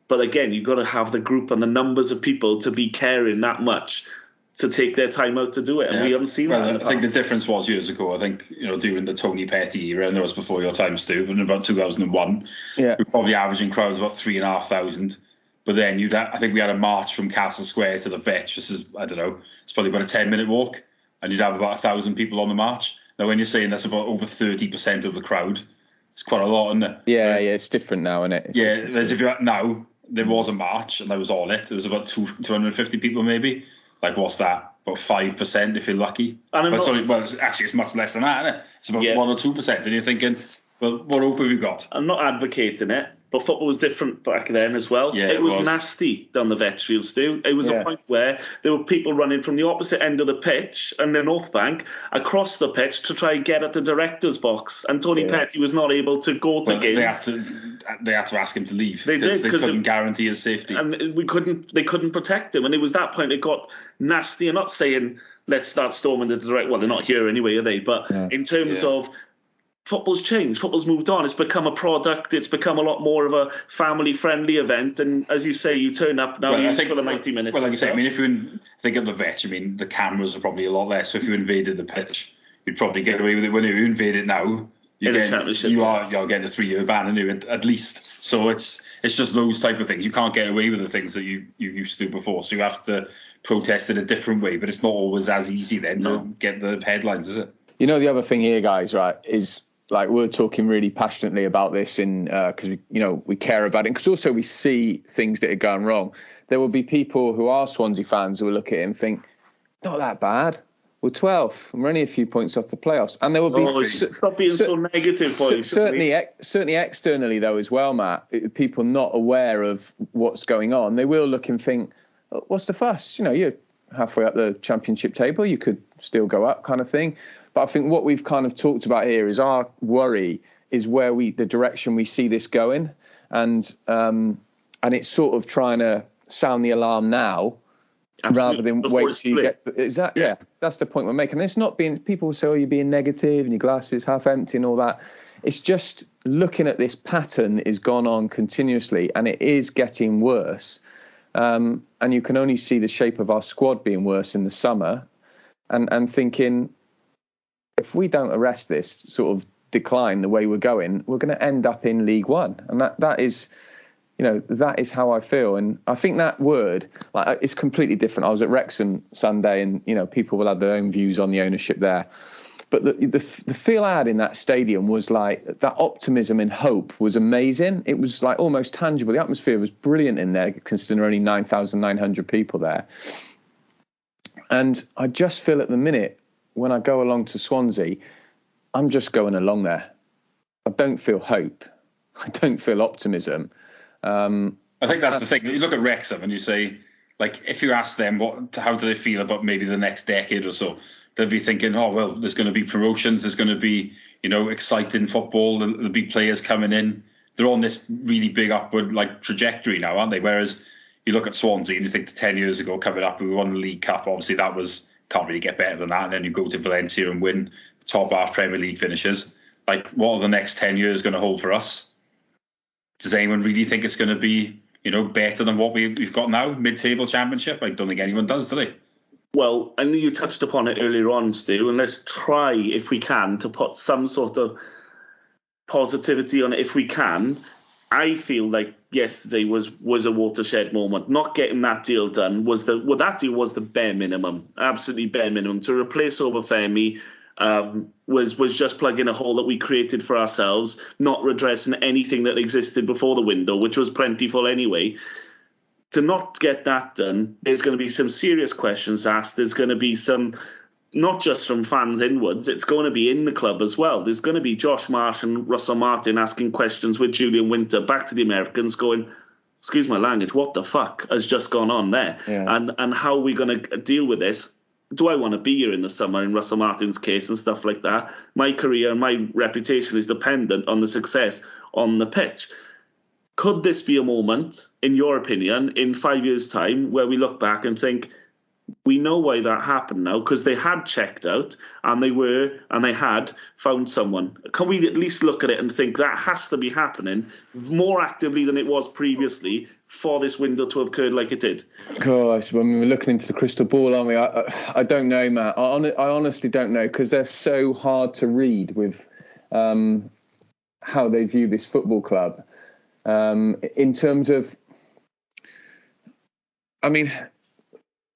But again, you've got to have the group and the numbers of people to be caring that much to take their time out to do it, and we haven't seen that. I think the difference was years ago. I think during the Tony Petty era, and it was before your time, Stu, in about 2001, we're probably averaging crowds about 3,500. But then I think we had a march from Castle Square to the Vetch. This is, I don't know, it's probably about a 10-minute walk, and you'd have about 1,000 people on the march. Now, when you're saying that's about over 30% of the crowd, it's quite a lot, isn't it? Yeah, it's different now, isn't it? Whereas if you're now, there was a march, and I was on it. There was about 250 people, maybe. Like, what's that? About 5% if you're lucky. It's much less than that, isn't it? It's about 1 or 2%. And you're thinking, well, what hope have you got? I'm not advocating it, but football was different back then as well. Yeah, it was nasty down the vet field, Stu. It was a point where there were people running from the opposite end of the pitch and the North Bank across the pitch to try and get at the director's box. And Tony Petty was not able to go to games. They had to ask him to leave. They did, because they couldn't guarantee his safety, and they couldn't protect him. And it was that point it got nasty. I'm not saying let's start storming the direct. Well, they're not here anyway, are they? But in terms of football's changed. Football's moved on. It's become a product. It's become a lot more of a family-friendly event. And as you say, you turn up now for the 90 minutes. Well, like I say, I mean, if you think of the vet, I mean, the cameras are probably a lot less. So if you invaded the pitch, you'd probably get away with it. When you invade it now, you're getting a 3-year ban at least. So it's just those type of things. You can't get away with the things that you used to before. So you have to protest it a different way. But it's not always as easy then to get the headlines, is it? You know, the other thing here, guys, right, is like we're talking really passionately about this in because we care about it, because also we see things that are going wrong. There will be people who are Swansea fans who will look at it and think, not that bad. We're 12th and we're only a few points off the playoffs. And there will be stop being so negative, boys. Certainly externally though as well, Matt. People not aware of what's going on, they will look and think, what's the fuss? You're halfway up the championship table. You could still go up, kind of thing. But I think what we've kind of talked about here is our worry is the direction we see this going, and it's sort of trying to sound the alarm now. Absolutely. Rather than wait till you get to that's the point we're making. And it's not being, people say, you're being negative and your glass is half empty and all that. It's just looking at this pattern is gone on continuously and it is getting worse. And you can only see the shape of our squad being worse in the summer and thinking, if we don't arrest this sort of decline the way we're going, we're going to end up in League One. And that is, that is how I feel. And I think that word, like, it's completely different. I was at Wrexham Sunday and, people will have their own views on the ownership there. But the feel I had in that stadium was like that optimism and hope was amazing. It was like almost tangible. The atmosphere was brilliant in there, considering only 9,900 people there. And I just feel at the minute, when I go along to Swansea, I'm just going along there. I don't feel hope. I don't feel optimism. I think that's the thing. You look at Wrexham and you say, like, if you ask them how do they feel about maybe the next decade or so, they'll be thinking, oh, well, there's going to be promotions, there's going to be, exciting football, there'll be players coming in. They're on this really big upward trajectory now, aren't they? Whereas you look at Swansea and you think 10 years ago coming up, we won the League Cup. Obviously, can't really get better than that. And then you go to Valencia and win top half Premier League finishes. Like, what are the next 10 years going to hold for us? Does anyone really think it's going to be, better than what we've got now, mid-table championship? I don't think anyone does, do they? Well, I know you touched upon it earlier on, Stu, and let's try, if we can, to put some sort of positivity on it if we can. I feel like yesterday was a watershed moment. Not getting that deal done that deal was the bare minimum, absolutely bare minimum. To replace Obafemi was just plugging a hole that we created for ourselves, not redressing anything that existed before the window, which was plentiful anyway. To not get that done, there's going to be some serious questions asked. There's going to be some, not just from fans inwards, it's going to be in the club as well. There's going to be Josh Marsh and Russell Martin asking questions with Julian Winter back to the Americans going, excuse my language, what the fuck has just gone on there? Yeah. And how are we going to deal with this? Do I want to be here in the summer, in Russell Martin's case and stuff like that? My career and my reputation is dependent on the success on the pitch. Could this be a moment, in your opinion, in 5 years' time, where we look back and think, we know why that happened now, because they had checked out and they had found someone. Can we at least look at it and think that has to be happening more actively than it was previously for this window to have occurred like it did? Gosh, when we're looking into the crystal ball, aren't we? I don't know, Matt. I honestly don't know, because they're so hard to read with how they view this football club. In terms of, I mean,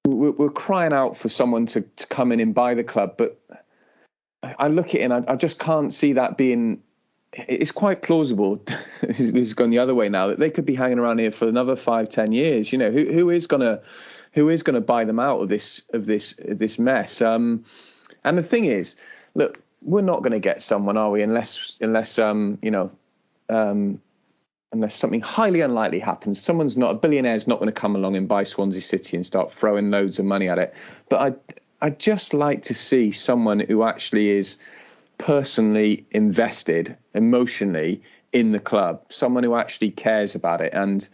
we're crying out for someone to come in and buy the club, but I look at it and I just can't see that being. It's quite plausible. This is going the other way now, that they could be hanging around here for another 5-10 years. Who is gonna buy them out of this mess? And the thing is, look, we're not going to get someone, are we? Unless unless something highly unlikely happens, a billionaire's not going to come along and buy Swansea City and start throwing loads of money at it. But I'd just like to see someone who actually is personally invested emotionally in the club, someone who actually cares about it and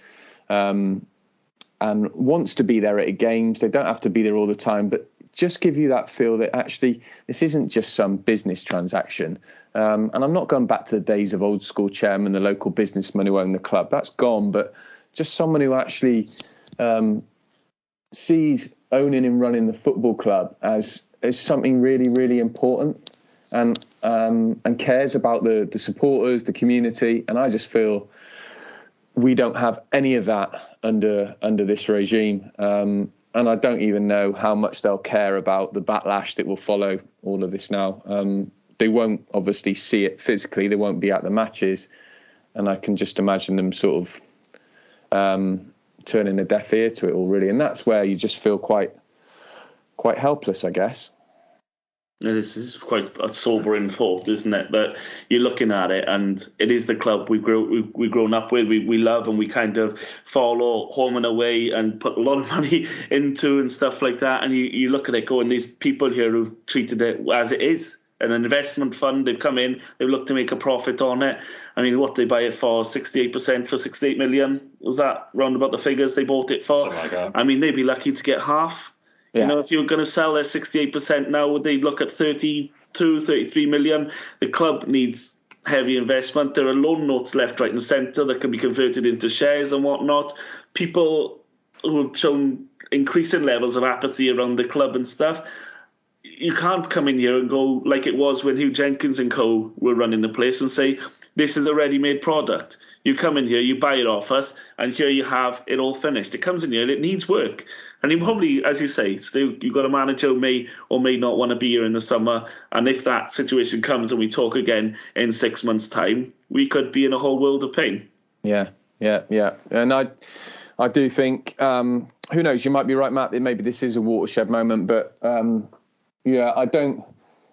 wants to be there at games. They don't have to be there all the time, but just give you that feel that actually this isn't just some business transaction. And I'm not going back to the days of old school chairman, the local businessman who owned the club. That's gone. But just someone who actually sees owning and running the football club as something really, really important, and cares about the supporters, the community. And I just feel we don't have any of that under this regime. And I don't even know how much they'll care about the backlash that will follow all of this now. They won't obviously see it physically. They won't be at the matches. And I can just imagine them sort of turning a deaf ear to it all, really. And that's where you just feel quite helpless, I guess. This is quite a sobering thought, isn't it? But you're looking at it, and it is the club we've grown up with, we love, and we kind of follow home and away and put a lot of money into and stuff like that. And you look at it going, these people here who've treated it as it is, an investment fund. They've come in, they've looked to make a profit on it. I mean, what they buy it for, 68% for 68 million? Was that round about the figures they bought it for? Something like that. I mean, they'd be lucky to get half. Yeah. You know, if you were going to sell their 68% now, would they look at 32, 33 million? The club needs heavy investment. There are loan notes left, right and centre that can be converted into shares and whatnot. People who have shown increasing levels of apathy around the club and stuff. You can't come in here and go like it was when Hugh Jenkins and co were running the place and say, this is a ready-made product. You come in here, you buy it off us, and here you have it all finished. It comes in here and it needs work. And you probably, as you say, you've got a manager who may or may not want to be here in the summer. And if that situation comes and we talk again in 6 months' time, we could be in a whole world of pain. Yeah. And I do think, who knows, you might be right, Matt, that maybe this is a watershed moment. But, I don't...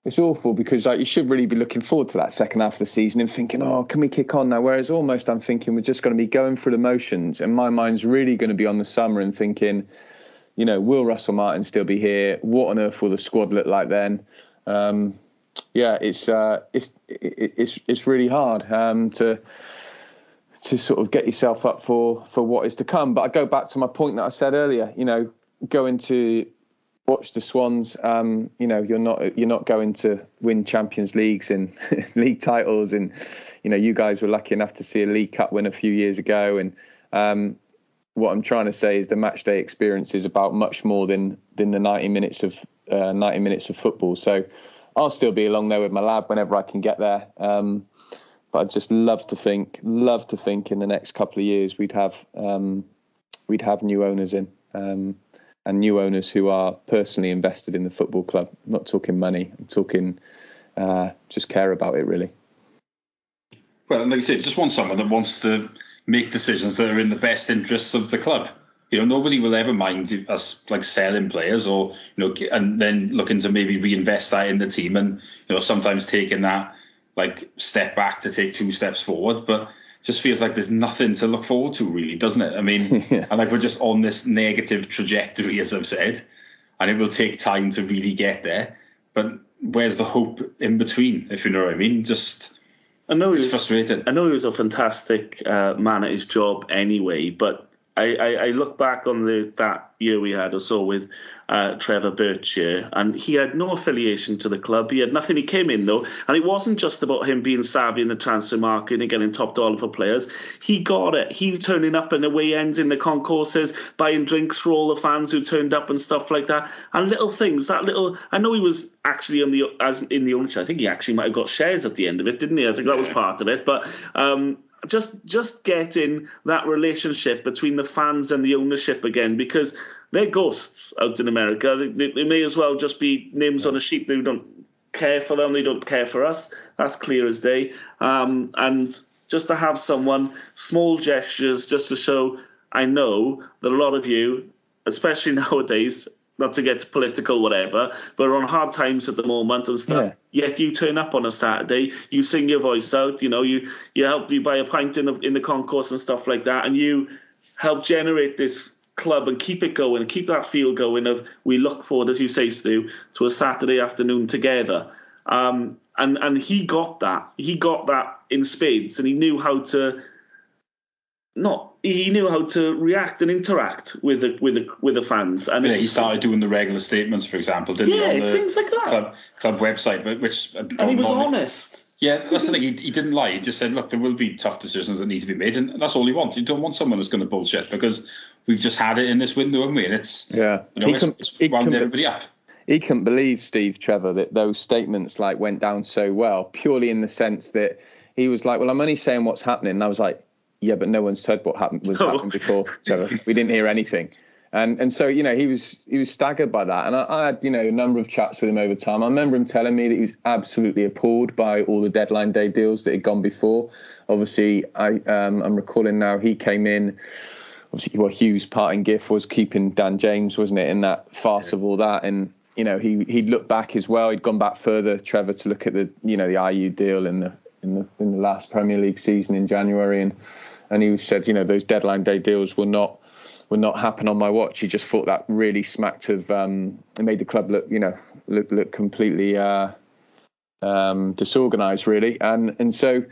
It's awful because you should really be looking forward to that second half of the season and thinking, can we kick on now? Whereas almost I'm thinking we're just going to be going through the motions, and my mind's really going to be on the summer and thinking, will Russell Martin still be here? What on earth will the squad look like then? It's really hard to sort of get yourself up for what is to come. But I go back to my point that I said earlier. Going to watch the Swans. You're not going to win Champions Leagues and league titles, and you guys were lucky enough to see a League Cup win a few years ago. And what I'm trying to say is the match day experience is about much more than the 90 minutes of football. So I'll still be along there with my lad whenever I can get there. But I'd just love to think in the next couple of years we'd have new owners in. And new owners who are personally invested in the football club. I'm not talking money. I'm talking just care about it, really. Well, like you said, just want someone that wants to make decisions that are in the best interests of the club. Nobody will ever mind us like selling players or and then looking to maybe reinvest that in the team, and sometimes taking that like step back to take 2 steps forward, but. Just feels like there's nothing to look forward to, really, doesn't it? I mean, yeah. And like we're just on this negative trajectory, as I've said, and it will take time to really get there. But where's the hope in between, if you know what I mean? It's frustrating. I know he was a fantastic man at his job anyway, but I look back on that year we had or so with Trevor Birch here, and he had no affiliation to the club. He had nothing. He came in, though, and it wasn't just about him being savvy in the transfer market and getting top dollar for players. He got it. He turning up in the away ends in the concourses, buying drinks for all the fans who turned up and stuff like that. And little things, I know he was actually in the ownership. I think he actually might have got shares at the end of it, didn't he? I think that was part of it. But just getting that relationship between the fans and the ownership again, because they're ghosts out in America. They may as well just be names on a sheet. They don't care for them. They don't care for us. That's clear as day. And just to have someone, small gestures, just to show, I know that a lot of you, especially nowadays, not to get political, whatever, but are on hard times at the moment and stuff. Yeah. Yet you turn up on a Saturday, you sing your voice out, you help you buy a pint in the concourse and stuff like that, and you help generate this club and keep it going and keep that feel going of we look forward, as you say, Stu, to a Saturday afternoon together. And he got that. He got that in spades, and he knew how to react and interact with the fans. And he started doing the regular statements, for example, didn't he? On the things like that. Club website, which and he was honest. Yeah, that's the thing. He didn't lie. He just said, look, there will be tough decisions that need to be made, and that's all you want. You don't want someone that's going to bullshit, because we've just had it in this window, haven't we? And it's it's wound everybody up. He couldn't believe, Trevor, that those statements went down so well, purely in the sense that he was like, well, I'm only saying what's happening. And I was like, yeah, but no one's heard what happened before, Trevor. We didn't hear anything. And so, he was staggered by that. And I had, a number of chats with him over time. I remember him telling me that he was absolutely appalled by all the deadline day deals that had gone before. Obviously, I'm recalling now he came in. Obviously, Hugh's parting gift was keeping Dan James, wasn't it, in that farce of all that. And, he'd looked back as well. He'd gone back further, Trevor, to look at the IU deal in the last Premier League season in January. And he said, those deadline day deals will not happen on my watch. He just thought that really smacked of it made the club look completely disorganised, really. And so,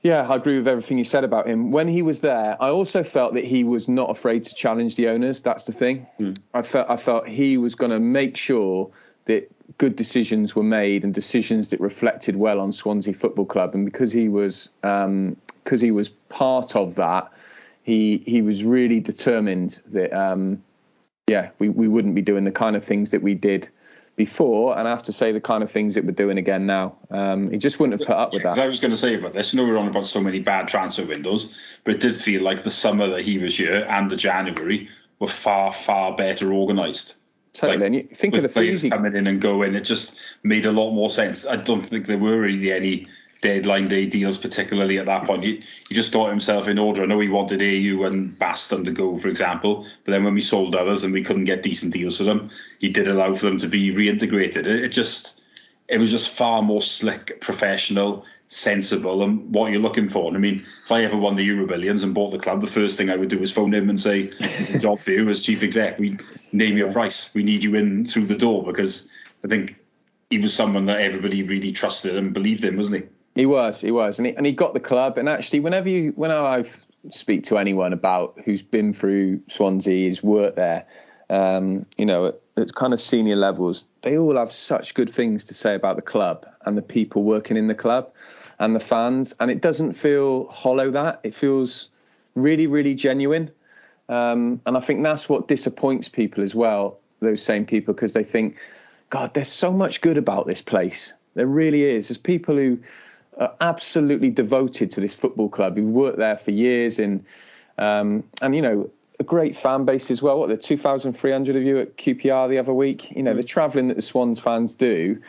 yeah, I agree with everything you said about him. When he was there, I also felt that he was not afraid to challenge the owners. That's the thing. I felt he was going to make sure that good decisions were made and decisions that reflected well on Swansea Football Club. And because he was part of that, he was really determined that we wouldn't be doing the kind of things that we did before, and I have to say the kind of things that we're doing again now. He just wouldn't have put up with that. I was going to say about this, we're on about so many bad transfer windows, but it did feel like the summer that he was here and the January were far, far better organised. Totally. And you think of the players coming in and going, it just made a lot more sense. I don't think there were really any deadline day deals, particularly at that point. He just got himself in order. I know he wanted AU and Baston to go, for example, but then when we sold others and we couldn't get decent deals for them, he did allow for them to be reintegrated. It was just far more slick, professional, sensible, and what you're looking for. And I mean, if I ever won the Euro Billions and bought the club, the first thing I would do is phone him and say, it's a job for you as chief exec. We name your price. We need you in through the door, because I think he was someone that everybody really trusted and believed in, wasn't he? He was, and he got the club. And actually, whenever I speak to anyone about who's been through Swansea, has worked there, at kind of senior levels, they all have such good things to say about the club and the people working in the club and the fans. And it doesn't feel hollow. That it feels really, really genuine. And I think that's what disappoints people as well. Those same people, because they think, God, there's so much good about this place. There really is. There's people who are absolutely devoted to this football club, who've worked there for years, and a great fan base as well. What, the 2,300 of you at QPR the other week? The travelling that the Swans fans do,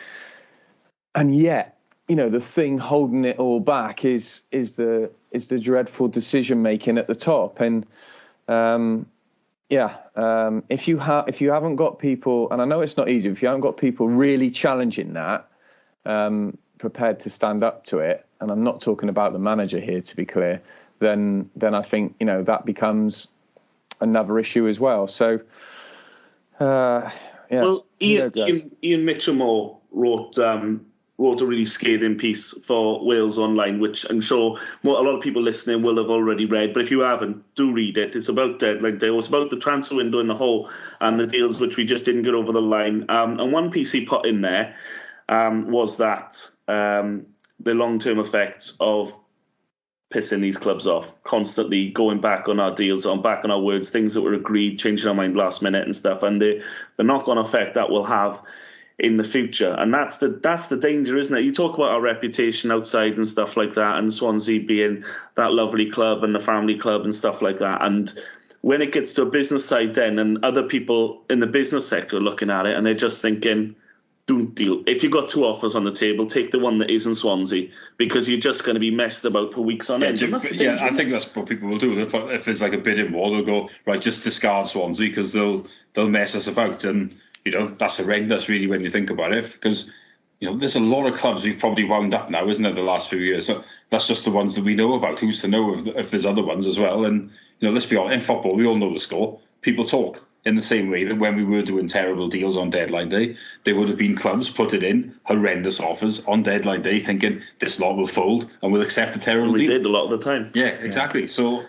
and yet, the thing holding it all back is the dreadful decision making at the top. And if you haven't got people, and I know it's not easy, if you haven't got people really challenging that, prepared to stand up to it, and I'm not talking about the manager here, to be clear, then I think that becomes another issue as well. So well, Ian Mitchellmore wrote a really scathing piece for Wales Online, which I'm sure a lot of people listening will have already read, but if you haven't, do read it. It's about deadline day. It's about the transfer window in the whole and the deals which we just didn't get over the line. And one piece he put in there was that the long-term effects of pissing these clubs off, constantly going back on our deals, back on our words, things that were agreed, changing our mind last minute and stuff, and the knock-on effect that will have in the future. And that's the danger, isn't it? You talk about our reputation outside and stuff like that, and Swansea being that lovely club and the family club and stuff like that. And when it gets to a business side then, and other people in the business sector are looking at it and they're just thinking, don't deal. If you've got 2 offers on the table, take the one that isn't Swansea, because you're just going to be messed about for weeks on end. I think that's what people will do. If there's like a bidding war, they'll go, right, just discard Swansea because they'll mess us about. And, that's horrendous, really, when you think about it. Because, there's a lot of clubs we've probably wound up now, isn't there, the last few years? So that's just the ones that we know about. Who's to know if there's other ones as well? And, let's be honest, in football, we all know the score. People talk. In the same way that when we were doing terrible deals on deadline day, there would have been clubs putting in horrendous offers on deadline day thinking this lot will fold and we'll accept a terrible deal. We did a lot of the time. Yeah, exactly. Yeah. So,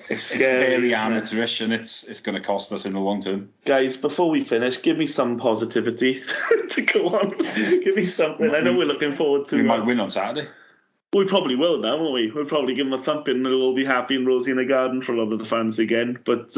it's scary, very amateurish, and it's going to cost us in the long term. Guys, before we finish, give me some positivity to go on. Give me something. I know we're looking forward to... We might win on Saturday. We probably will now, won't we? We'll probably give them a thumping and we'll all be happy and rosy in the garden for a lot of the fans again. But...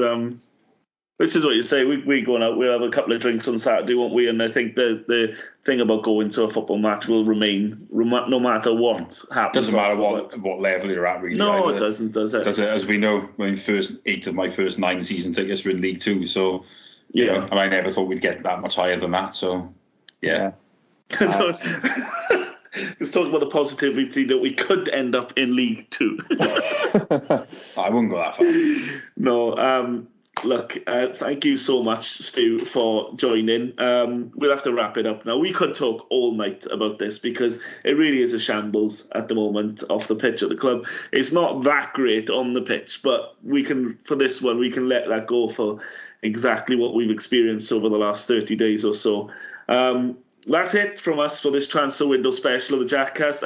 this is what you say. We're going out. We'll have a couple of drinks on Saturday, won't we? And I think the thing about going to a football match will remain, no matter what happens. Doesn't matter what level you're at, really. No, it doesn't, does it? Does it? As we know, first 8 of my first 9 season tickets were in League Two. So, and I never thought we'd get that much higher than that. So, yeah. Let's talk about the positivity that we could end up in League Two. I wouldn't go that far. No. Look, thank you so much, Stu, for joining. We'll have to wrap it up now. We could talk all night about this because it really is a shambles at the moment off the pitch at the club. It's not that great on the pitch, but for this one, we can let that go for exactly what we've experienced over the last 30 days or so. That's it from us for this transfer window special of the Jackcast.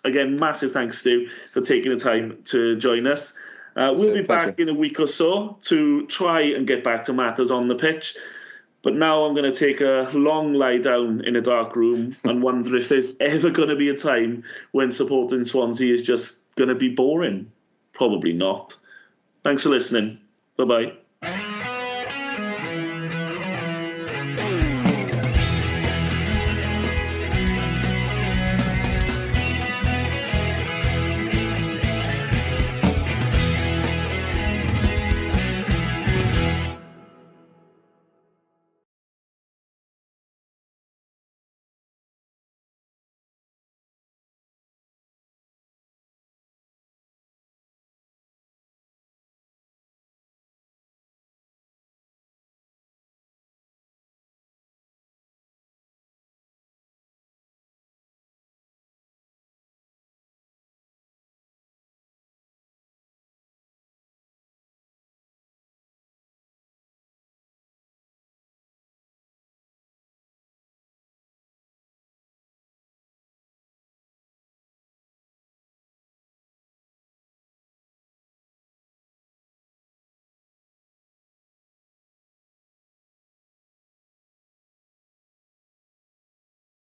Again, massive thanks, Stu, for taking the time to join us. We'll be back in a week or so to try and get back to matters on the pitch. But now I'm going to take a long lie down in a dark room and wonder if there's ever going to be a time when supporting Swansea is just going to be boring. Probably not. Thanks for listening. Bye-bye.